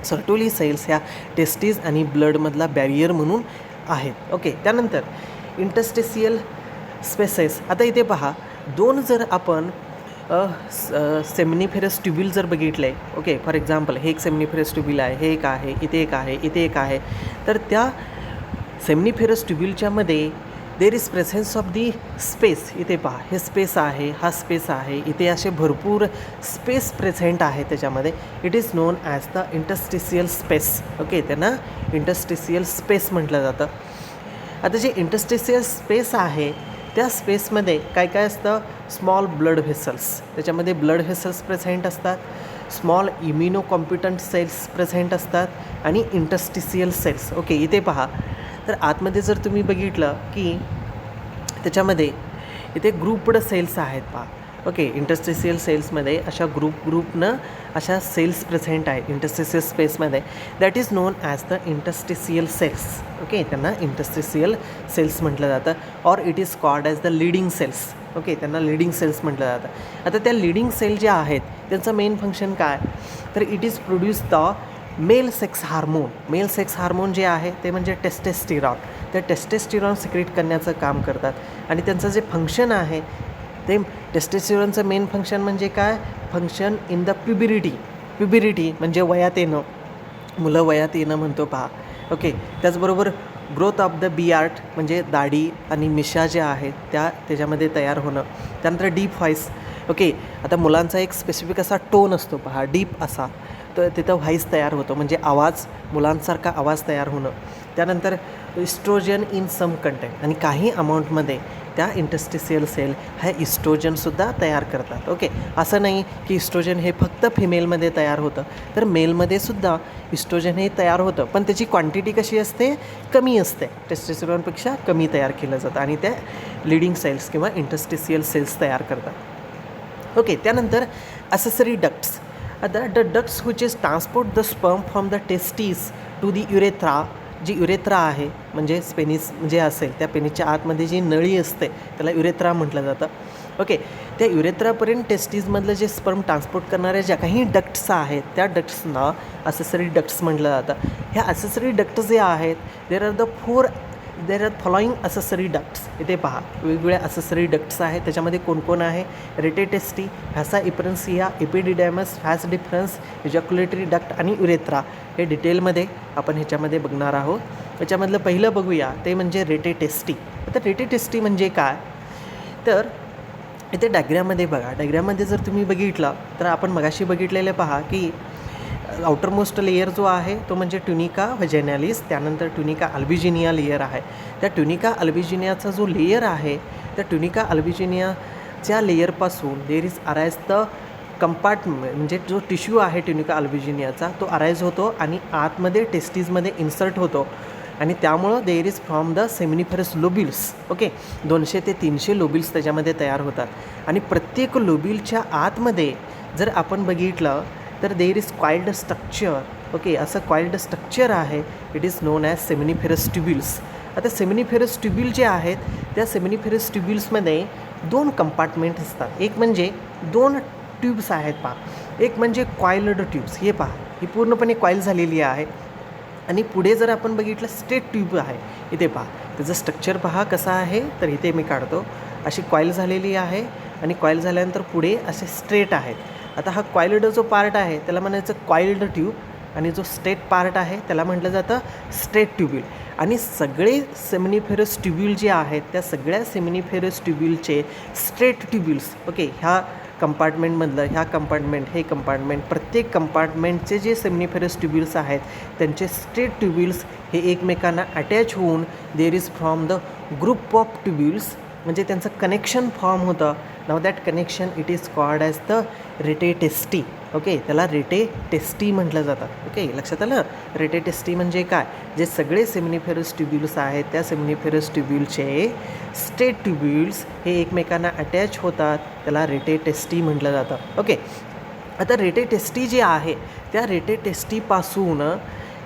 सर्टोली सेल्स ह्या टेस्टीज आणि ब्लडमधला बॅरियर म्हणून आहेत. ओके, त्यानंतर इंटरस्टिशियल स्पेसेस. आता इथे पहा, दोन जर आपण सेमिनिफेरस ट्युब्यूल जर बघितले, ओके, फॉर एक्झाम्पल हे एक सेमिनिफेरस ट्युब्यूल आहे, हे एक आहे, इथे एक आहे, इथे एक आहे, तर त्या सेमिनिफेरस ट्युब्यूलच्यामध्ये there is presence of the space. इथे पहा, हे स्पेस आहे, हा स्पेस आहे, इथे असे भरपूर स्पेस प्रेझेंट आहे त्याच्यामध्ये. It is known as the interstitial space. Okay, त्यांना इंटरस्टिशियल स्पेस म्हटलं जातं. आता जे इंटरस्टिशियल स्पेस आहे त्या स्पेसमध्ये काय काय असतं, स्मॉल ब्लड व्हेसल्स, त्याच्यामध्ये ब्लड व्हेसल्स प्रेझेंट असतात, small immunocompetent cells present असतात आणि इंटरस्टिशियल सेल्स. ओके, इथे पहा, तर आतमध्ये जर तुम्ही बघितलं की त्याच्यामध्ये इथे ग्रुपड सेल्स आहेत पहा. ओके, इंटरस्टिशियल सेल्समध्ये अशा ग्रुपनं अशा सेल्स प्रेझेंट आहेत इंटरस्टिशियल स्पेसमध्ये. That is known as the interstitial cells. Okay, त्यांना इंटरस्टिशियल सेल्स म्हटलं जातं. Or it is called as the Leydig cells. Okay, त्यांना लीडिंग सेल्स म्हटलं जातं. आता त्या लीडिंग सेल ज्या आहेत त्यांचं मेन फंक्शन काय, तर it is produce the male sex hormone. Male sex hormone जे आहे ते म्हणजे टेस्टेस्टिरॉन. ते टेस्टेस्टिरॉन सिक्रेट करण्याचं काम करतात. आणि त्यांचं जे फंक्शन आहे ते टेस्टेस्टिरॉनचं मेन फंक्शन म्हणजे काय, फंक्शन इन द प्युबिरिटी म्हणजे वयात येणं, मुलं वयात येणं म्हणतो पहा. ओके, त्याचबरोबर ग्रोथ ऑफ द बियार्ड म्हणजे दाढी आणि मिशा ज्या आहेत त्याच्यामध्ये तयार होणं. त्यानंतर डीप व्हॉईस. ओके, आता मुलांचा एक स्पेसिफिक असा टोन असतो पहा, डीप असा, तर तिथं व्हॉईस तयार होतो म्हणजे आवाज, मुलांसारखा आवाज तयार होणं. त्यानंतर इस्ट्रोजन इन सम कंटेंट, आणि काही अमाऊंटमध्ये त्या इंटरस्टिशियल सेल ह्या इस्ट्रोजनसुद्धा तयार करतात. ओके, असं नाही की इस्ट्रोजन हे फक्त फिमेलमध्ये तयार होतं, तर मेलमध्ये सुद्धा इस्ट्रोजन हे तयार होतं, पण त्याची क्वांटिटी कशी असते, कमी असते, टेस्टोस्टेरॉनपेक्षा कमी तयार केलं जातं आणि त्या लिडिंग सेल्स किंवा इंटरस्टिशियल सेल्स तयार करतात. ओके, त्यानंतर असेसरी डक्ट्स. आता the ducts which is transport the sperm from the testes to the urethra. जी युरेथ्रा आहे म्हणजे पेनिस जे असेल त्या पेनिसच्या आतमध्ये जी नळी असते त्याला युरेथ्रा म्हटलं जातं. ओके, त्या युरेथ्रापर्यंत टेस्टीजमधलं जे स्पर्म ट्रान्सपोर्ट करणाऱ्या ज्या काही डक्ट्स आहेत त्या डक्ट्सना असेसरी डक्ट्स म्हटलं जातं. ह्या असेसरी डक्ट्स जे आहेत there R following accessory ducts. इथे पहा वेगवेगळ्या असेसरी डक्ट्स आहेत. त्याच्यामध्ये कोण आहे, रेटेटेस्टी, व्हॅसा इपरन्सिया, एपिडिडॅमस, व्हॅस डिफरन्स, इजॅक्युलेटरी डक्ट आणि युरेथ्रा. हे डिटेलमध्ये आपण ह्याच्यामध्ये बघणार आहोत. त्याच्यामधलं पहिलं बघूया ते म्हणजे रेटेटेस्टी. आता रेटेटेस्टी म्हणजे काय, तर इथे डायग्रॅममध्ये बघा. डायग्रॅममध्ये जर तुम्ही बघितलं तर आपण मगाशी बघितलेलं पहा की आउटरमोस्ट लेयर जो आहे तो म्हणजे ट्युनिका व्हॅजिनालिस, त्यानंतर ट्युनिका अल्बिजिनिया लेयर आहे. त्या ट्युनिका अल्बिजिनियाचा जो लेयर आहे त्या ट्युनिका अल्बिजिनियाच्या लेयरपासून there is arise the compartment, म्हणजे जो टिश्यू आहे ट्युनिका अल्बिजिनियाचा तो अराइज होतो आणि आतमध्ये टेस्टीजमध्ये इन्सर्ट होतो आणि त्यामुळं there is from the seminiferous lobules. Okay, 200 ते 300 लोबिल्स त्याच्यामध्ये तयार होतात आणि प्रत्येक लोबिलच्या आतमध्ये जर आपण बघितलं तर there is coiled structure. Okay, असं क्वाइल्ड स्ट्रक्चर आहे. It is known as seminiferous tubules. आता सेमिनिफेरस ट्युब्युल जे आहेत त्या सेमिनिफेरस ट्युब्युल्समध्ये 2 कंपार्टमेंट असतात. एक म्हणजे 2 ट्यूब्स आहेत पहा, एक म्हणजे क्वाइल्ड ट्यूब्स. हे पहा ही पूर्णपणे क्वाईल झालेली आहे आणि पुढे जर आपण बघितलं स्ट्रेट ट्यूब आहे. इथे पहा त्याचं स्ट्रक्चर पहा कसं आहे, तर इथे मी काढतो. अशी क्वाईल झालेली आहे आणि क्वाईल झाल्यानंतर पुढे असे स्ट्रेट आहेत. आता हा क्वाइल्ड जो पार्ट आहे त्याला म्हणायचं क्वाइल्ड ट्यूब आणि जो स्ट्रेट पार्ट आहे त्याला म्हटलं जातं स्ट्रेट ट्यूब्युल. आणि सगळे सेमिनिफेरस ट्यूब्युल जे आहेत त्या सगळ्या सेमिनिफेरस ट्यूब्युलचे स्ट्रेट ट्यूब्युल्स. ओके, ह्या कंपार्टमेंटमधलं हे कंपार्टमेंट प्रत्येक कंपार्टमेंटचे जे सेमिनिफेरस ट्यूब्युल्स आहेत त्यांचे स्ट्रेट ट्यूब्युल्स हे एकमेकांना अटॅच होऊन there is from the group of tubules, म्हणजे त्यांचं कनेक्शन फॉर्म होतं. Now that connection it is called as the rete testis. Okay, त्याला रेटेटेस्टी म्हटलं जातं. ओके, लक्षात आलं. रेटेटेस्टी म्हणजे काय, जे सगळे सेमिनिफेरस ट्यूब्युल्स आहेत त्या सेमिनिफेरस ट्यूब्युलचे स्ट्रेट ट्यूब्युल्स हे एकमेकांना अटॅच होतात, त्याला रेटेटेस्टी म्हटलं जातं. ओके, आता रेटेटेस्टी जे आहे त्या रेटेटेस्टीपासून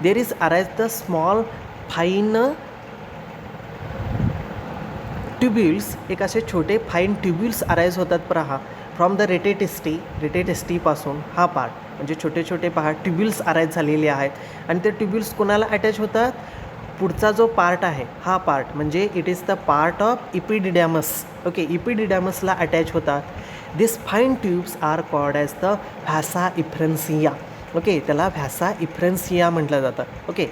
there is arise the small fine tubules. एक असे छोटे फाईन ट्यूब्युल्स अराइज होतात पहा फ्रॉम द रेटेटेस्टीपासून. हा पार्ट म्हणजे छोटे छोटे पहा ट्यूब्युल्स अराइज झालेले आहेत आणि ते ट्यूब्युल्स कोणाला अटॅच होतात, पुढचा जो पार्ट आहे हा पार्ट म्हणजे it is the part of epididymis. Okay, इपिडिडॅमसला अटॅच होतात. This fine tubes are called as the vasa efferentia. Okay, त्याला व्हॅसा इफ्रेन्सिया म्हटलं जातं. ओके,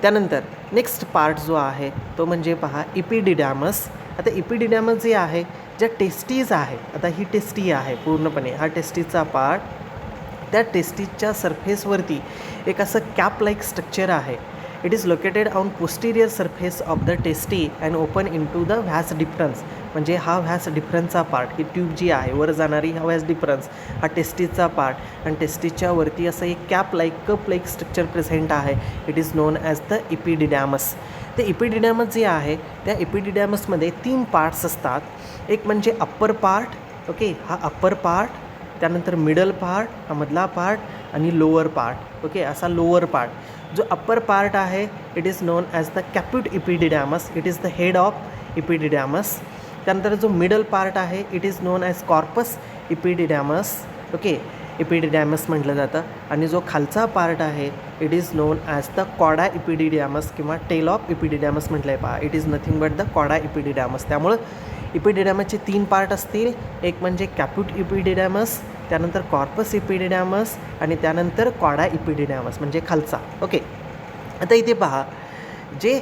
त्यानंतर नेक्स्ट पार्ट जो आहे तो म्हणजे पहा इपिडिडॅमस. आता इपिडिडॅमस जे आहे ज्या टेस्टीज आहे, आता ही टेस्टी आहे पूर्णपणे, हा टेस्टीजचा पार्ट, त्या टेस्टीजच्या सरफेसवरती एक असं कॅप लाईक स्ट्रक्चर आहे. It is located on posterior surface of the testis and open into the vas deferens. म्हणजे हा व्हॅस डिफरन्सचा पार्ट, ही ट्यूब जी आहे वर जाणारी हा व्हॅस डिफरन्स, हा टेस्टीजचा पार्ट आणि टेस्टीजच्या वरती असं एक cap like cup like structure present आहे. It is known as the epididymis. ते इपिडिडॅमस जे आहे त्या इपिडिडॅमसमध्ये 3 पार्ट्स असतात. एक म्हणजे अप्पर पार्ट, ओके, हा अप्पर पार्ट, त्यानंतर मिडल पार्ट, हा मधला पार्ट आणि लोअर पार्ट, ओके, असा लोअर पार्ट. जो अप्पर पार्ट आहे it is known as the caput epididymis. It is the head of epididymis. त्यानंतर जो मिडल पार्ट आहे it is known as corpus epididymis, okay, epididymis म्हटलं जातं. आणि जो खालचा पार्ट आहे it is known as the cauda epididymis किंवा टेल ऑफ इपिडिडॅमस म्हटलं आहे पहा. It is nothing but the cauda epididymis. त्यामुळं इपिडिडॅमसचे 3 पार्ट असतील. एक म्हणजे कॅप्यूट इपिडिडॅमस, त्यानंतर कॉर्पस इपिडिडॅमस आणि त्यानंतर कॉडा इपिडिडॅमस म्हणजे खालचा, ओके. आता इथे पहा, जे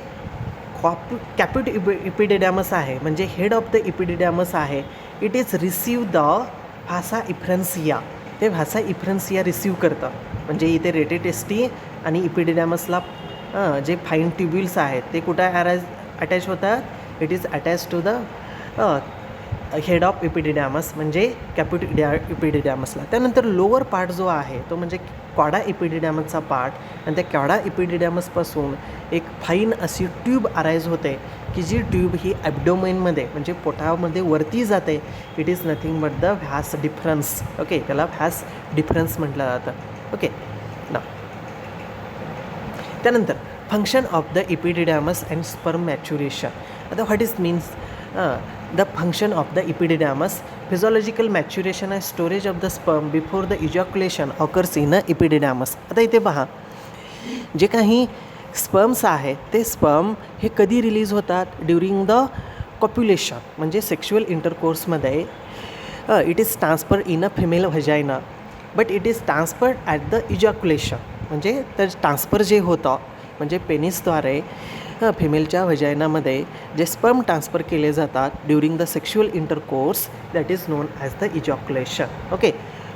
कॅप्यूट इपिडिडॅमस आहे म्हणजे हेड ऑफ द इपिडिडॅमस आहे, इट इज रिसीव द व्हासा इफ्रन्सिया. ते व्हासा इफ्रन्सिया रिसीव करतं. म्हणजे इथे रेटेटेस्टी आणि इपिडिडॅमसला जे फाईन ट्युब्युल्स आहेत ते कुठं अटॅच होतात. It is attach to the head of epididymis म्हणजे कॅप्यूट इपिडिडॅमसला. त्यानंतर लोअर पार्ट जो आहे तो म्हणजे कॉडा इपिडिडॅमसचा पार्ट. आणि त्या कॉडा इपिडिडॅमसपासून एक फाईन अशी ट्यूब अराईज होते की जी ट्यूब ही ॲब्डोमेनमध्ये म्हणजे पोटामध्ये वरती जाते. It is nothing but the vas deferens, okay, त्याला व्हॅस डिफरन्स म्हटलं जातं, ओके ना. त्यानंतर function of the epididymis and sperm maturation. आता what is means the function of the epididymis. Physiological maturation and storage of the sperm before the ejaculation occurs in a epididymis. आता इथे पहा, जे काही स्पर्म्स आहेत ते स्पर्म हे कधी रिलीज होतात. ड्युरिंग द कॉप्युलेशन म्हणजे सेक्शुअल इंटरकोर्समध्ये. It is transfer in a female vagina but it is transferred at the ejaculation. म्हणजे तर ट्रान्सफर जे होतं म्हणजे पेनिसद्वारे फिमेलच्या व्हजायनामध्ये जे स्पर्म ट्रान्सफर केले जातात during the sexual intercourse that is known as the ejaculation, okay.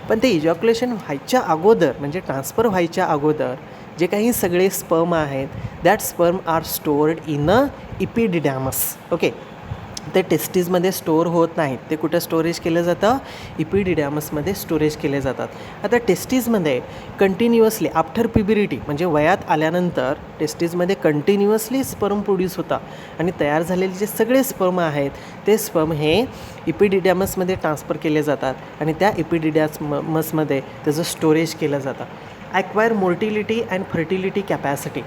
पण ते इजॅक्युलेशन व्हायच्या अगोदर म्हणजे ट्रान्सफर व्हायच्या अगोदर जे काही सगळे स्पर्म आहेत that sperm are stored in a epididymis, okay. ते टेस्टीजमध्ये स्टोअर होत नाहीत. ते कुठं स्टोरेज केलं जातं. इपिडिडॅमसमध्ये स्टोरेज केले जातात. आता टेस्टीजमध्ये कंटिन्युअसली आफ्टर प्युबरिटी म्हणजे वयात आल्यानंतर टेस्टीजमध्ये कंटिन्युअसली स्पर्म प्रोड्यूस होता आणि तयार झालेले जे सगळे स्पर्म आहेत ते स्पर्म हे इपिडिडॅमसमध्ये ट्रान्सफर केले जातात आणि त्या इपिडिडॅमसमध्ये त्याचं स्टोरेज केलं जातं. Acquire mortality and fertility capacity,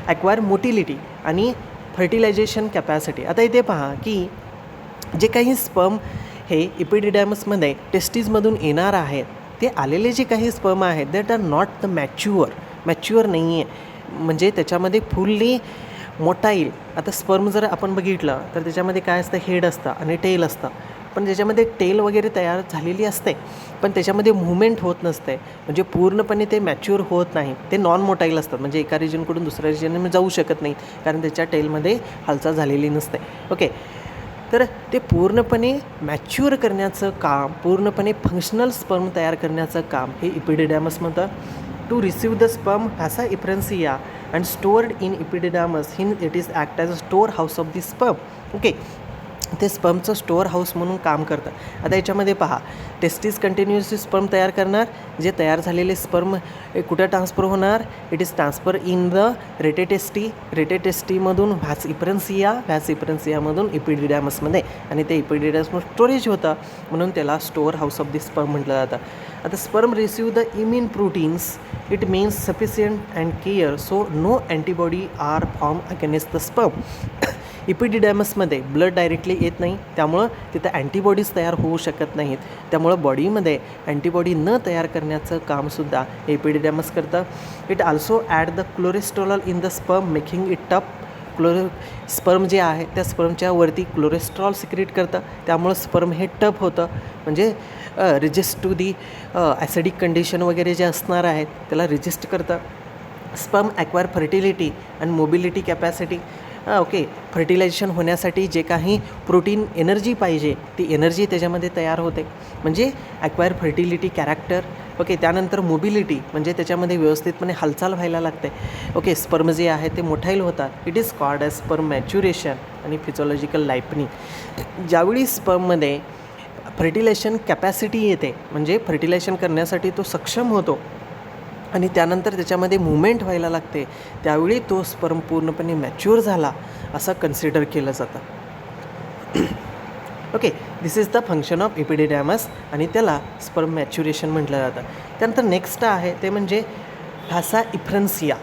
acquire motility आणि फर्टिलायझेशन कॅपॅसिटी. आता इथे पहा की जे काही स्पर्म हे इपिडिडॅमसमध्ये टेस्टीजमधून येणार आहेत ते आलेले जे काही स्पर्म आहेत that are not the mature नाही आहे. म्हणजे त्याच्यामध्ये फुल्ली मोटाईल. आता स्पर्म जर आपण बघितलं तर त्याच्यामध्ये काय असतं, हेड असतं आणि टेल असतं. पण त्याच्यामध्ये टेल वगैरे तयार झालेली असते पण त्याच्यामध्ये मुवमेंट होत नसते. म्हणजे पूर्णपणे ते मॅच्युअर होत नाही. ते नॉन मोटाईल असतात म्हणजे एका रिजनकडून दुसऱ्या रिजनमध्ये जाऊ शकत नाही कारण त्याच्या टेलमध्ये हालचाल झालेली नसते, ओके. तर ते पूर्णपणे मॅच्युअर करण्याचं काम, पूर्णपणे फंक्शनल स्पर्म तयार करण्याचं काम हे इपिडिडॅमसमध्ये. To receive the sperm vasa efferentia and stored in epididymis hence it is act as a storehouse of the sperm, okay. ते स्पर्मचं स्टोअर हाऊस म्हणून काम करतं. आता याच्यामध्ये पहा, टेस्टीज कंटिन्युअसली स्पर्म तयार करणार. जे तयार झालेले स्पर्म कुठं ट्रान्सफर होणार. It is transfer in the रेटेटेस्टीमधून व्हॅस इफ्रन्सियामधून इपिडिडॅमसमध्ये आणि ते इपिडिडॅमसमध्ये स्टोरेज होतं म्हणून त्याला storehouse of the sperm म्हटलं जातं. आता sperm receive the immune proteins. It means sufficient and care so no antibody are form against the sperm. इपिडिडॅमसमध्ये ब्लड डायरेक्टली येत नाही त्यामुळं तिथं अँटीबॉडीज तयार होऊ शकत नाहीत. त्यामुळं बॉडीमध्ये अँटीबॉडी न तयार करण्याचं कामसुद्धा इपिडिडॅमस करतं. It also add the cholesterol in the sperm making it tough. Sperm जे आहे त्या स्पर्मच्या वरती क्लोरेस्ट्रॉल सिक्रेट करतं त्यामुळं स्पर्म हे टफ होतं. म्हणजे resist to the acidic condition वगैरे जे असणार आहेत त्याला रिजिस्ट करतं. Sperm acquire fertility and mobility capacity, okay. Fertilisation होण्यासाठी जे काही प्रोटीन एनर्जी पाहिजे ती एनर्जी त्याच्यामध्ये तयार होते. म्हणजे ॲक्वायर फर्टिलिटी कॅरेक्टर ओके. त्यानंतर मोबिलिटी म्हणजे त्याच्यामध्ये व्यवस्थितपणे हालचाल व्हायला लागते. ओके. स्पर्म जे आहे ते मोठाईल होतात. It is called as sperm maturation आणि फिजिओलॉजिकल लायपनिंग. ज्यावेळी स्पर्ममध्ये फर्टिलायझेशन कॅपॅसिटी येते म्हणजे फर्टिलायझेशन करण्यासाठी तो सक्षम होतो आणि त्यानंतर त्याच्यामध्ये मुवमेंट व्हायला लागते, त्यावेळी तो स्पर्म पूर्णपणे मॅच्युअर झाला असं कन्सिडर केलं जातं. Okay. This is the function of epididymis आणि त्याला स्पर्म मॅच्युरेशन म्हटलं जातं. त्यानंतर नेक्स्ट आहे ते म्हणजे व्हॅसा इफ्रन्सिया.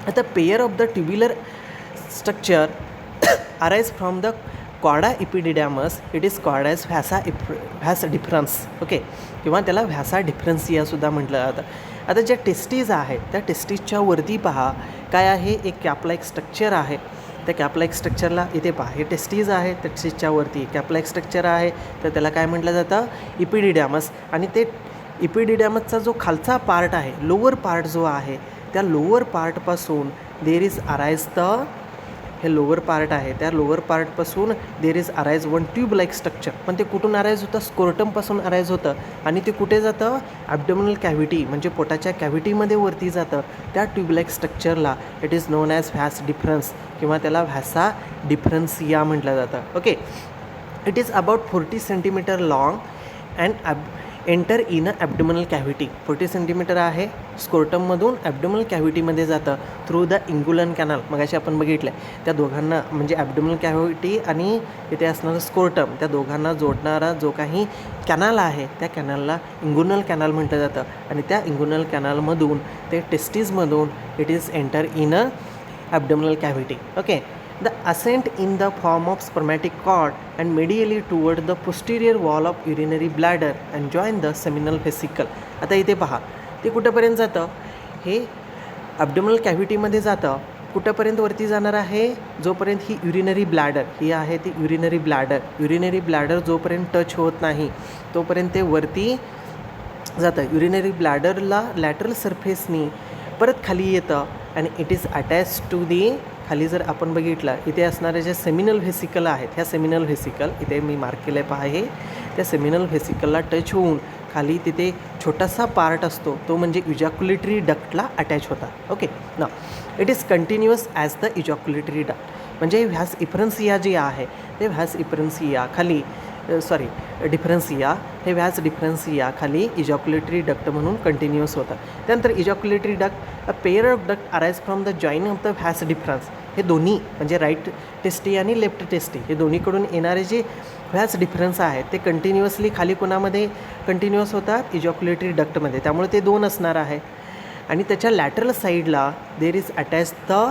आता pair of the tubular structure arise from the cauda epididymis. It is called as vas deferens. Okay. किंवा त्याला व्हॅसा डिफरन्सियासुद्धा म्हटलं जातं. आता ज्या टेस्टीज आहेत त्या टेस्टीजच्या वरती पहा काय आहे, एक कॅपलाईक स्ट्रक्चर आहे. त्या कॅपलाईक स्ट्रक्चरला इथे पहा हे टेस्टीज आहे, टेस्टीजच्या वरती कॅपलाईक स्ट्रक्चर आहे, तर त्याला काय म्हटलं जातं, इपिडिडॅमस. आणि ते इपिडिडॅमसचा जो खालचा पार्ट आहे, लोअर पार्ट जो आहे, त्या लोअर पार्टपासून देर इज अराईज हे लोअर पार्ट आहे, त्या लोअर पार्टपासून there is arise one tube like structure. पण ते कुठून अराईज होतं, स्कोर्टमपासून अराईज होतं आणि ते कुठे जातं, ॲब्डोमिनल कॅव्हिटी म्हणजे पोटाच्या कॅव्हिटीमध्ये वरती जातं. त्या ट्यूब लाईक स्ट्रक्चरला it is known as vas deferens किंवा त्याला व्हॅसा डिफरन्सिया म्हटलं जातं. Okay. It is about 40 centimetre long and enter in a abdominal cavity. 40 centimetre आहे, स्कोर्टममधून ॲब्डोमिनल कॅव्हिटीमध्ये जातं थ्रू द इंगुलन कॅनल. मगाशी आपण बघितलं त्या दोघांना म्हणजे ॲब्डोमिनल कॅव्हिटी आणि इथे असणारं स्कोर्टम, त्या दोघांना जोडणारा जो काही कॅनल आहे त्या कॅनलला इंगुनल कॅनल म्हटलं जातं. आणि त्या इंगुनल कॅनलमधून ते टेस्टीजमधून it is enter in a abdominal cavity. Okay. The ascent in the form of spermatic cord and medially toward the posterior wall of urinary bladder and join the seminal vesicle. आता इथे पहा ते कुठंपर्यंत जातं, हे ॲब्डोमिनल कॅव्हिटीमध्ये जातं. कुठंपर्यंत वरती जाणार आहे, जोपर्यंत ही युरिनरी ब्लॅडर ही आहे ती युरिनरी ब्लॅडर जोपर्यंत टच होत नाही तोपर्यंत ते वरती जातं. युरिनरी ब्लॅडरला लॅटरल सरफेसनी परत खाली येतं आणि it is attach to the. खाली जर आपण बघितलं इथे असणारे जे सेमिनल व्हेसिकल आहेत, ह्या सेमिनल व्हेसिकल इथे मी मार्क केलं आहे पहा, हे त्या सेमिनल व्हेसिकलला टच होऊन खाली तिथे छोटासा पार्ट असतो तो म्हणजे इजॅक्युलेटरी डक्टला अटॅच होता. ओके. ना it is continuous as the ejaculatory duct. म्हणजे व्हॅस इफ्रन्सिया जे आहे ते व्हॅस इफ्रन्सिया खाली डिफरन्सिया हे व्हॅस डिफरन्सिया खाली इजॅक्युलेटरी डक्ट म्हणून कंटिन्युअस होतं. त्यानंतर ejaculatory duct a pair of duct arise from the joining of the vas deferens. हे दोन्ही म्हणजे राईट टेस्टी आणि लेफ्ट टेस्टी हे दोन्हीकडून येणारे जे व्हॅस डिफरन्स आहेत ते कंटिन्युअसली खाली कोणामध्ये कंटिन्युअस होतात, इजॅक्युलेटरी डक्टमध्ये. त्यामुळे ते दोन असणार आहे. आणि त्याच्या लॅटरल साईडला there is attach the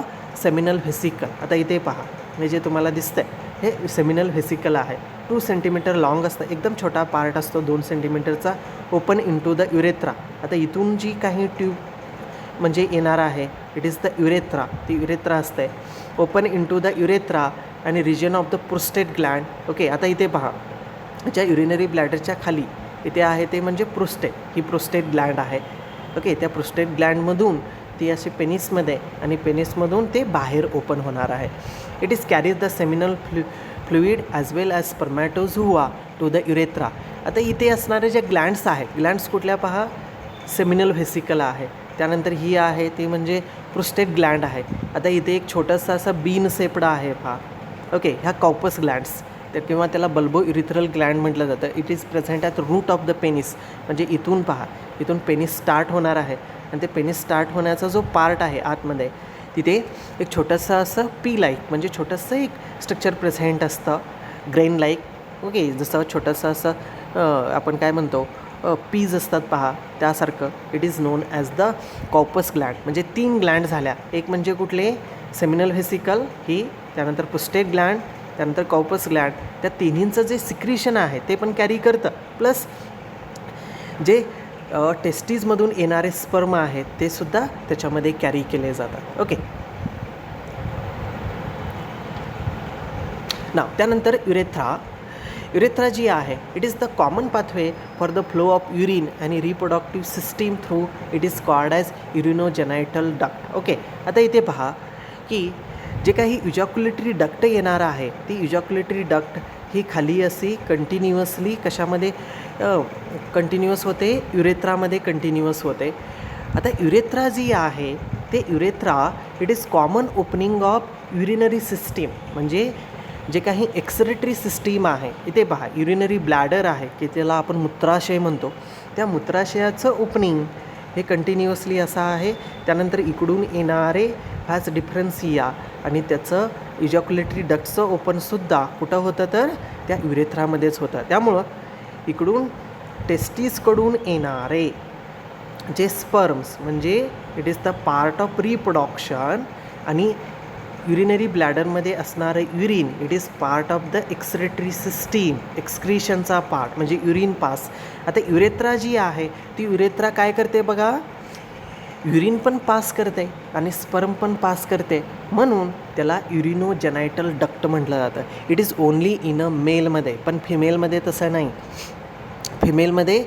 seminal vesicle. आता इथे पहा हे जे तुम्हाला दिसतंय हे सेमिनल व्हेसिकल आहे. 2 सेंटीमीटर लाँग असतं, एकदम छोटा पार्ट असतो 2 सेंटीमीटरचा, ओपन इंटू द युरेथ्रा. आता इथून जी काही ट्यूब म्हणजे येणार आहे इट इज द युरेथ्रा. ती युरेथ्रा असते ओपन इंटू द युरेथ्रा आणि region of the prostate gland. Okay. आता इथे पहा ज्या युरिनरी ब्लॅडरच्या खाली इथे आहे ते म्हणजे प्रोस्टेट, ही प्रोस्टेट ग्लँड आहे. ओके. त्या प्रोस्टेट ग्लँडमधून ती अशी पेनिसमध्ये आणि पेनिसमधून ते बाहेर ओपन होणार आहे. It is carries the seminal fluid as well as spermatozoa to the urethra. आता इथे असणारे जे ग्लँड्स आहेत, ग्लँड्स कुठल्या पहा, सेमिनल व्हेसिकल आहे. त्यानंतर ही आहे ती म्हणजे प्रोस्टेट ग्लँड आहे. आता इथे एक छोटासा असा बीन सेपडा आहे पहा. ओके. ह्या कॉपस ग्लँड्स तर किंवा त्याला बल्बो युरिथ्रल ग्लँड म्हटलं जातं. It is present at root of the penis. म्हणजे इथून पहा, इथून पेनिस स्टार्ट होणार आहे आणि ते पेनिस स्टार्ट होण्याचा जो पार्ट आहे आतमध्ये तिथे एक छोटंसं असं पी लाईक म्हणजे छोटंसं एक स्ट्रक्चर प्रेझेंट असतं, ग्रेन लाईक. ओके. जसं छोटंसं असं आपण काय म्हणतो पीज असतात पहा त्यासारखं. It is known as the corpus Gland. म्हणजे 3 ग्लँड झाल्या, एक म्हणजे कुठले, सेमिनल व्हेसिकल ही, त्यानंतर प्रोस्टेट ग्लँड, त्यानंतर कॉपस ग्लँड. त्या तिन्हींचं जे सिक्रिशन आहे ते पण कॅरी करतं, प्लस जे टेस्टीजमधून येणारे स्पर्म आहेत ते सुद्धा त्याच्यामध्ये कॅरी केले जातात. ओके. नाव त्यानंतर युरेथ्रा जी आहे it is the common pathway for the flow of urine आणि reproductive system through it is called as urinogenital duct. Okay. आता इथे पहा की जे काही इजॅक्युलेटरी डक्ट येणार आहे ती इजॅक्युलेटरी डक्ट ही खाली अशी कंटिन्युअसली कशामध्ये कंटिन्युअस होते, युरेथ्रामध्ये कंटिन्युअस होते. आता युरेथ्रा जी आहे ते urethra it is common opening of urinary system, म्हणजे जे काही एक्सक्रिटरी सिस्टीम आहे. इथे पहा युरिनरी ब्लॅडर आहे की त्याला आपण मूत्राशय म्हणतो, त्या मूत्राशयाचं ओपनिंग हे कंटिन्युअसली असं आहे. त्यानंतर इकडून येणारे हॅज डिफरन्सिया आणि त्याचं इजॅक्युलेटरी डक्टचं ओपनसुद्धा कुठं होतं तर त्या युरेथ्रामध्येच होतं. त्यामुळं इकडून टेस्टिसकडून येणारे जे स्पर्म्स म्हणजे it is the part of reproduction आणि युरिनरी ब्लॅडरमध्ये असणारं urine it is part of the excretory system, एक्सक्रिशनचा पार्ट म्हणजे युरिन पास. आता युरेथ्रा जी आहे ती युरेथ्रा काय करते बघा, युरिन पण पास करते आणि स्पर्म पण पास करते, म्हणून त्याला युरिनोजेनायटल डक्ट म्हटलं जातं. इट इज ओन्ली इन अ मेलमध्ये, पण फिमेलमध्ये तसं नाही. फिमेलमध्ये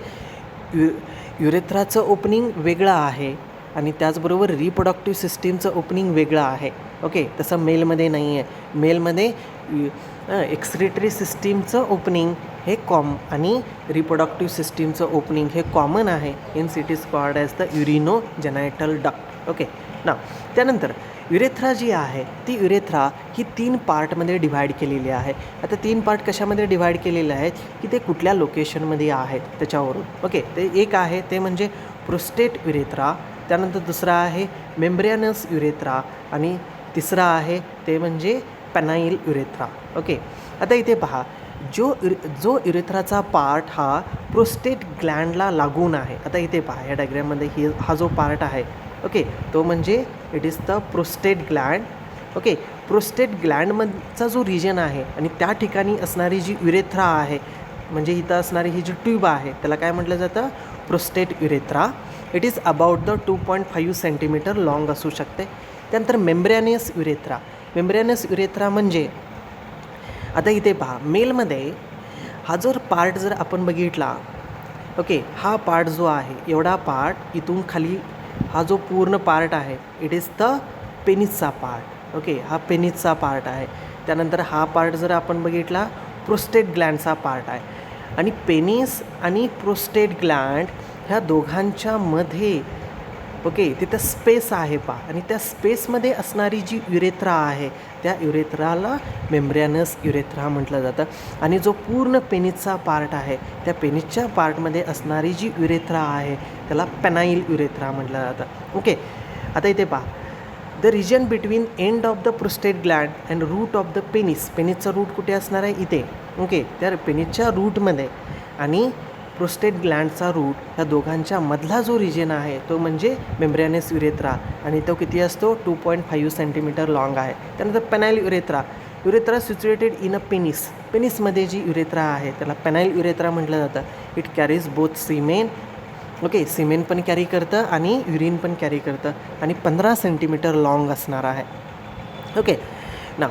युरेथ्राचं ओपनिंग वेगळं आहे आणि त्याचबरोबर रिप्रोडक्टिव्ह सिस्टीमचं ओपनिंग वेगळं आहे. ओके, तसं मेलमध्ये नाही आहे. मेलमध्ये एक्सक्रिटरी सिस्टीमचं ओपनिंग हे आणि रिप्रोडक्टिव्ह सिस्टीमचं ओपनिंग हे कॉमन आहे. Hence it is called as the urinogenital duct. Okay ना, त्यानंतर युरेथ्रा जी आहे ती युरेथ्रा ही 3 पार्टमध्ये डिव्हाइड केलेली आहे. आता 3 पार्ट कशामध्ये डिव्हाइड केलेले आहेत की ते कुठल्या लोकेशनमध्ये आहेत त्याच्यावरून. ओके, ते एक आहे ते म्हणजे प्रोस्टेट युरेथ्रा, त्यानंतर दुसरा आहे मेम्ब्रेनस युरेथ्रा आणि तिसरा आहे ते म्हणजे पेनाइल युरेथ्रा. ओके, आता इथे पहा जो युरेथ्राचा पार्ट हा प्रोस्टेट ग्लँडला लागून आहे. आता इथे पहा या डायग्राममध्ये हा जो पार्ट आहे ओके तो म्हणजे it is the prostate gland. Okay, prostate ग्लँडमधचा जो रिजन आहे आणि त्या ठिकाणी असणारी जी युरेथ्रा आहे म्हणजे इथं असणारी ही जी ट्यूब आहे त्याला काय म्हटलं जातं, prostate urethra. It is about the 2.5 centimetre long असू शकते. त्यानंतर मेम्ब्रेनस युरेथ्रा. मेम्ब्रेनस युरेथ्रा म्हणजे आता इथे पहा मेलमध्ये हा जो पार्ट जर आपण बघितला ओके, हा पार्ट जो आहे एवढा पार्ट इथून खाली हा जो पूर्ण पार्ट आहे इट इज द पेनिसचा पार्ट. ओके, हा पेनिसचा पार्ट आहे. त्यानंतर हा पार्ट जर आपण बघितला प्रोस्टेट ग्लँडचा पार्ट आहे आणि पेनिस आणि प्रोस्टेट ग्लँड ह्या दोघांच्या मध्ये ओके तिथं स्पेस आहे पा आणि त्या स्पेसमध्ये असणारी जी युरेथ्रा आहे त्या युरेथ्राला मेम्ब्रेनस युरेथ्रा म्हटलं जातं. आणि जो पूर्ण पेनिसचा पार्ट आहे त्या पेनिसच्या पार्टमध्ये असणारी जी युरेथ्रा आहे त्याला पेनाइल युरेथ्रा म्हटलं जातं. ओके, आता इथे पहा the region between end of the prostate gland and root of the penis. पेनिसचा रूट कुठे असणार आहे इथे. ओके, त्या पेनिसच्या रूटमध्ये आणि प्रोस्टेट ग्लँडचा रूट ह्या दोघांच्या मधला जो रिजन आहे तो म्हणजे मेम्ब्रेनस युरेथ्रा आणि तो किती असतो 2.5 सेंटीमीटर लॉंग आहे. त्यानंतर penile urethra. Urethra situated in a penis. पेनिसमध्ये जी युरेथ्रा आहे त्याला पेनाइल युरेथ्रा म्हटलं जातं. It carries both semen. Okay, semen पण कॅरी करतं आणि युरिन पण कॅरी करतं आणि 15 सेंटीमीटर लॉंग असणार आहे. ओके ना,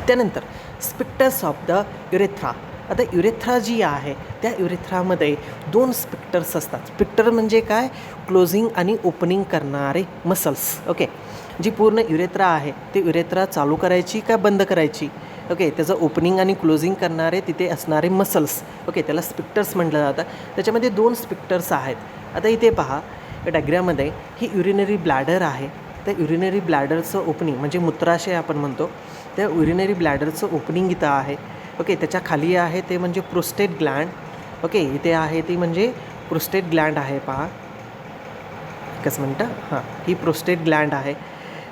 त्यानंतर स्पिक्टर्स ऑफ द युरेथ्रा. आता युरेथ्रा जी आहे त्या युरेथ्रामध्ये 2 स्पिक्टर्स असतात. स्पिक्टर म्हणजे काय, क्लोजिंग आणि ओपनिंग करणारे मसल्स. ओके, जी पूर्ण युरेथ्रा आहे ते युरेथ्रा चालू करायची का बंद करायची. ओके, त्याचं ओपनिंग आणि क्लोजिंग करणारे तिथे असणारे मसल्स. ओके, त्याला स्पिक्टर्स म्हटलं जातं. त्याच्यामध्ये 2 स्पिक्टर्स आहेत. आता इथे पहा या डायग्राममध्ये ही युरिनरी ब्लॅडर आहे. त्या युरिनरी ब्लॅडरचं ओपनिंग म्हणजे मूत्राशय आपण म्हणतो, त्या युरिनरी ब्लॅडरचं ओपनिंग इथं आहे. ओके, त्याच्या खाली आहे ते म्हणजे प्रोस्टेट ग्लँड. ओके, इथे आहे ती म्हणजे प्रोस्टेट ग्लँड आहे पहा. कसं म्हणतं हां, ही प्रोस्टेट ग्लँड आहे.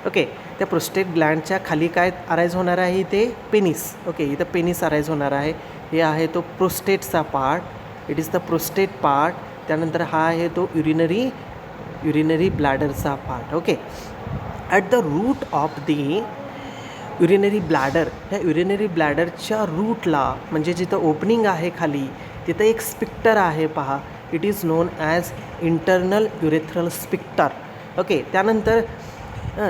ओके, त्या प्रोस्टेट ग्लँडच्या खाली काय अराईज होणार आहे इथे पेनिस. ओके, इथं पेनिस अराईज होणार आहे. हे आहे तो प्रोस्टेटचा part. It is the prostate part. त्यानंतर हा आहे तो युरिनरी ब्लॅडरचा part. Okay, at the root of the urinary bladder. ह्या युरिनरी ब्लॅडरच्या रूटला म्हणजे जिथं ओपनिंग आहे खाली तिथं एक स्पिक्टर आहे पहा. It is known as internal urethral sphincter. Okay, त्यानंतर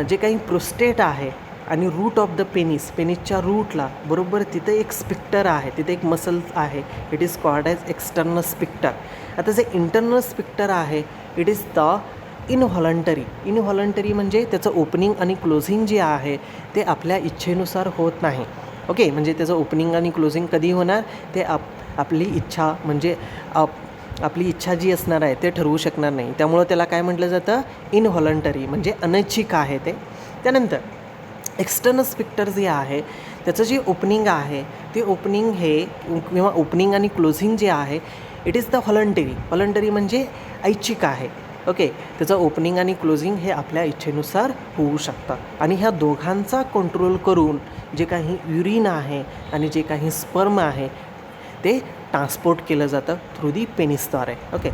जे काही प्रोस्टेट आहे आणि रूट ऑफ द पेनिसच्या रूटला बरोबर तिथं एक स्पिक्टर आहे, तिथे एक मसल आहे. It is called as external sphincter. आता जे इंटरनल स्पिक्टर आहे इट इज द इनव्हॉलंटरी म्हणजे त्याचं ओपनिंग आणि क्लोजिंग जे आहे ते आपल्या इच्छेनुसार होत नाही. ओके, म्हणजे त्याचं ओपनिंग आणि क्लोजिंग कधी होणार ते आपली इच्छा म्हणजे आपली इच्छा जी असणार आहे ते ठरवू शकणार नाही. त्यामुळं त्याला काय म्हटलं जातं, इनव्हॉलंटरी म्हणजे अनैच्छिक आहे ते. त्यानंतर एक्सटर्नल स्फिक्टर जे आहे त्याचं जे ओपनिंग आहे ते ओपनिंग हे किंवा ओपनिंग आणि क्लोजिंग जे आहे इट इज द व्हॉलंटरी म्हणजे ऐच्छिक आहे. ओके, त्याचं ओपनिंग आणि क्लोजिंग हे आपल्या इच्छेनुसार होऊ शकतं. आणि ह्या दोघांचा कंट्रोल करून जे काही युरिन आहे आणि जे काही स्पर्म आहे ते ट्रान्सपोर्ट केलं जातं थ्रू दी पेनिसद्वारे. ओके,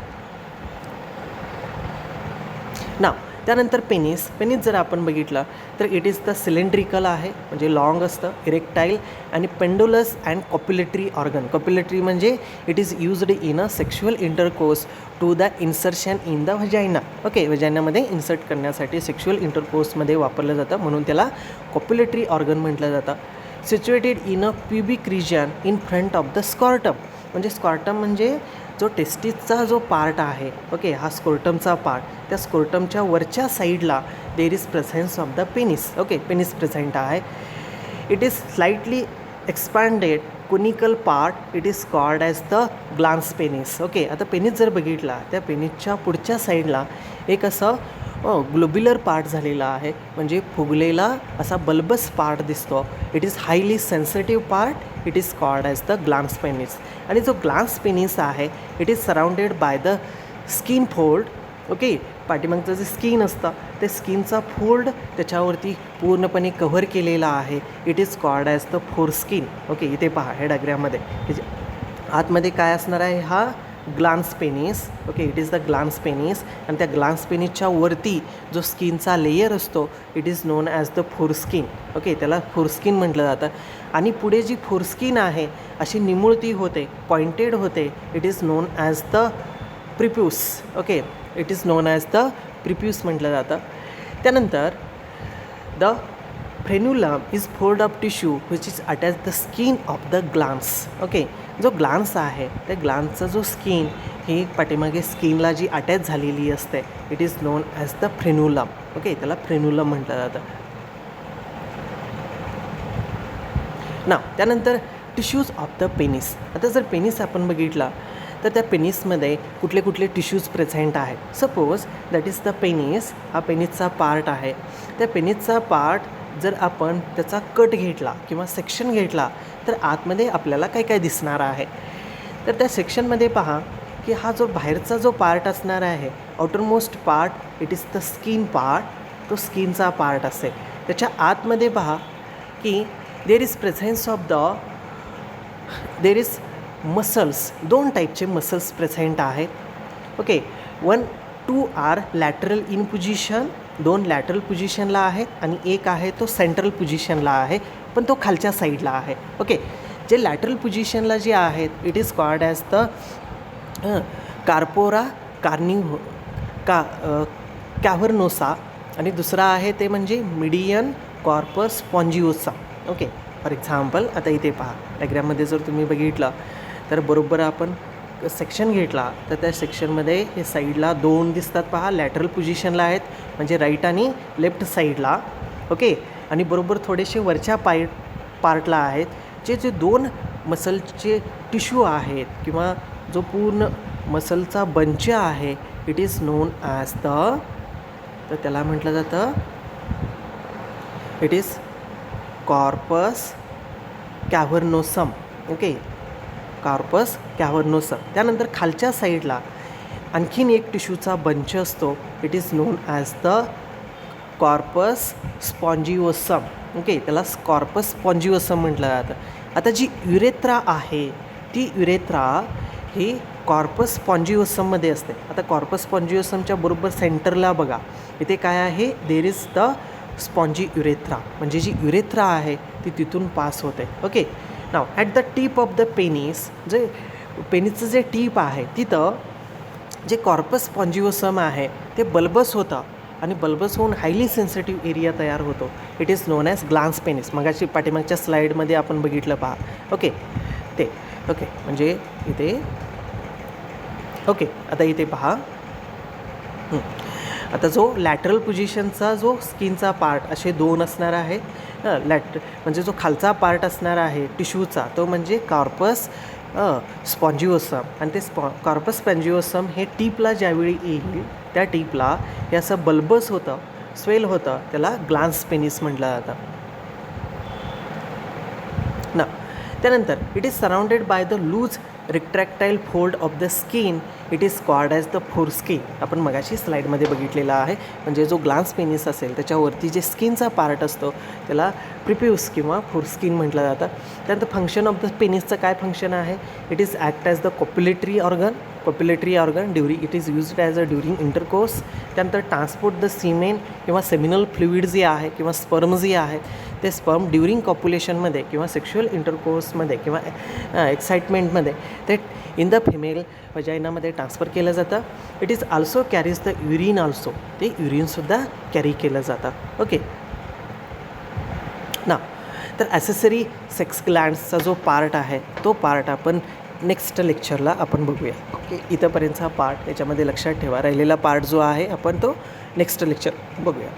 ना त्यानंतर पेनिस जर आपण बघितलं तर इट इज द सिलेंड्रिकल आहे म्हणजे लॉंग असतं, इरेक्टाईल आणि pendulous and copulatory organ. Copulatory म्हणजे it is used in a sexual intercourse to the insertion in the vagina. Okay, व्हजायनामध्ये इन्सर्ट करण्यासाठी सेक्शुअल इंटरकोर्समध्ये वापरलं जातं म्हणून त्याला कॉप्युलेटरी ऑर्गन म्हटलं जातं. Situated in a pubic region in front of the scrotum. म्हणजे स्कॉर्टम म्हणजे जो टेस्टिसचा जो पार्ट आहे. ओके, हा स्कोर्टमचा पार्ट, त्या स्कोर्टमच्या वरच्या साईडला there is presence of the penis. Okay, penis present आहे. It is slightly expanded conical part it is called as the glans penis. Okay, आता पेनिस जर बघितला त्या पेनिसच्या पुढच्या साईडला एक असं ग्लोब्युलर पार्ट झालेला आहे म्हणजे फुगलेला असा बल्बस पार्ट दिसतो. It is highly sensitive part it is called as the glans penis. आणि जो ग्लान्स पेनिस आहे it is surrounded by the skin fold. Okay, पाठीमागचं जे स्किन असतं ते स्किनचा फोल्ड त्याच्यावरती पूर्णपणे कव्हर केलेला आहे. It is called as the foreskin. Okay, इथे पहा हे डायग्राममध्ये आतमध्ये काय असणार आहे, हा glans penis. Okay, it is the glans penis. आणि त्या ग्लान्स पेनिसच्या वरती जो स्किनचा लेयर असतो it is known as the foreskin. Okay, त्याला फोरस्किन म्हटलं जातं. आणि पुढे जी फोरस्किन आहे अशी निमुळती होते, पॉइंटेड होते, it is known as the prepuce. Okay, it is known as the prepuce म्हटलं जातं. त्यानंतर the frenulum is fold of tissue which is attach the skin of the glans. Okay, जो ग्लान्स आहे त्या ग्लान्सचा जो स्किन ही पाठीमागे स्किनला जी attach झालेली असते it is known as the frenulum. Okay, त्याला फ्रेन्युलम म्हटलं जातं. ना त्यानंतर टिश्यूज ऑफ द पेनिस. आता जर पेनिस आपण बघितला तर त्या पेनिसमध्ये कुठले कुठले टिश्यूज प्रेझेंट आहेत. Suppose that is the penis. हा पेनिसचा पार्ट आहे. त्या पेनिसचा पार्ट जर आपण त्याचा कट घेतला किंवा सेक्शन घेतला तर आतमध्ये आपल्याला काय काय दिसणार आहे. तर त्या सेक्शनमध्ये पहा की हा जो बाहेरचा जो पार्ट असणार आहे outermost part it is the skin part. तो स्किनचा पार्ट असेल. त्याच्या आतमध्ये पहा की there is presence of there is muscles. दोन टाईपचे मसल्स प्रेझेंट आहेत. Okay, 2 are lateral in position. 2 lateral पोझिशनला आहेत आणि एक आहे तो सेंट्रल पोझिशनला आहे पण तो खालच्या साईडला आहे. ओके, जे लॅटरल पोझिशनला जे आहेत it is called as the corpora cavernosa आणि दुसरा आहे ते म्हणजे median corpus spongiosa. Okay, for example आता इथे पहा डायग्राममध्ये जर तुम्ही बघितलं तर बरोबर आपण सेक्शन घेतला तर त्या सेक्शनमध्ये हे साईडला 2 दिसतात पहा, लॅटरल पोझिशनला आहेत म्हणजे राईट आणि लेफ्ट साईडला. ओके, आणि बरोबर थोडेसे वरच्या पार्टला आहेत जे 2 मसलचे टिश्यू आहेत किंवा जो पूर्ण मसलचा बंच आहे इट इज नोन ॲज तर त्याला म्हटलं जातं it is corpus cavernosum. Okay, corpus cavernosum. त्यानंतर खालच्या साईडला आणखीन एक टिश्यूचा बंच असतो it is known as the corpus spongiosum. Okay, त्याला कॉर्पस स्पॉन्जिओसम म्हटलं जातं. आता जी युरेथ्रा आहे ती युरेथ्रा ही कॉर्पस स्पॉन्जिओसममध्ये असते. आता कॉर्पस स्पॉन्जिओसमच्या बरोबर सेंटरला बघा इथे काय आहे, there is the spongy urethra म्हणजे जी युरेथ्रा आहे ती तिथून पास होते. Okay, now at the tip of the penis. जे पेनिसचं जे टीप आहे तिथं जे कॉर्पस स्पॉन्जिओसम आहे ते बल्बस होतं आणि बल्बस होऊन हायली सेन्सिटिव्ह एरिया तयार होतो. It is known as glans penis. मगाशी पाठीमागच्या स्लाईडमध्ये आपण बघितलं पहा. ओके, ते ओके म्हणजे इथे ओके आता इथे पहा. आता जो लॅटरल पोझिशनचा जो स्किनचा पार्ट असे 2 असणार आहे. म्हणजे जो खालचा पार्ट असणार आहे टिश्यूचा तो म्हणजे कॉर्पस स्पॉन्जिओसम आणि ते कॉर्पस स्पॉन्जिओसम हे टीपला ज्यावेळी येईल त्या टीपला हे असं बल्बस होतं, स्वेल होतं, त्याला ग्लान्स पेनिस म्हटलं जातं ना. त्यानंतर it is surrounded by the loose retractile fold of the skin. It is called as the foreskin. आपण मगाशी स्लाईडमध्ये बघितलेला आहे. म्हणजे जो ग्लान्स पेनिस असेल त्याच्यावरती जे स्किनचा पार्ट असतो त्याला प्रिप्यूस किंवा फोरस्किन म्हटलं जातं. त्यानंतर फंक्शन ऑफ द पेनिसचं काय फंक्शन आहे? It is act as the copulatory organ during it is used as a during intercourse. त्यानंतर ट्रान्सपोर्ट द सिमेन किंवा सेमिनल फ्लुइड जे आहे किंवा स्पर्म जे आहे ते स्पर्म ड्युरिंग कॉप्युलेशनमध्ये किंवा सेक्शुअल इंटरकोर्समध्ये किंवा एक्साइटमेंटमध्ये ते इन द फिमेल वजायनामध्ये ट्रान्सफर केलं जातं. It is also carries the urine also. ते युरिनसुद्धा कॅरी केलं जातं. ओके ना. तर ॲसेसरी सेक्स ग्लँड्सचा जो पार्ट आहे तो पार्ट आपण नेक्स्ट लेक्चरला आपण बघूया. ओके, इथंपर्यंतचा पार्ट याच्यामध्ये लक्षात ठेवा. राहिलेला पार्ट जो आहे आपण तो नेक्स्ट लेक्चर बघूया.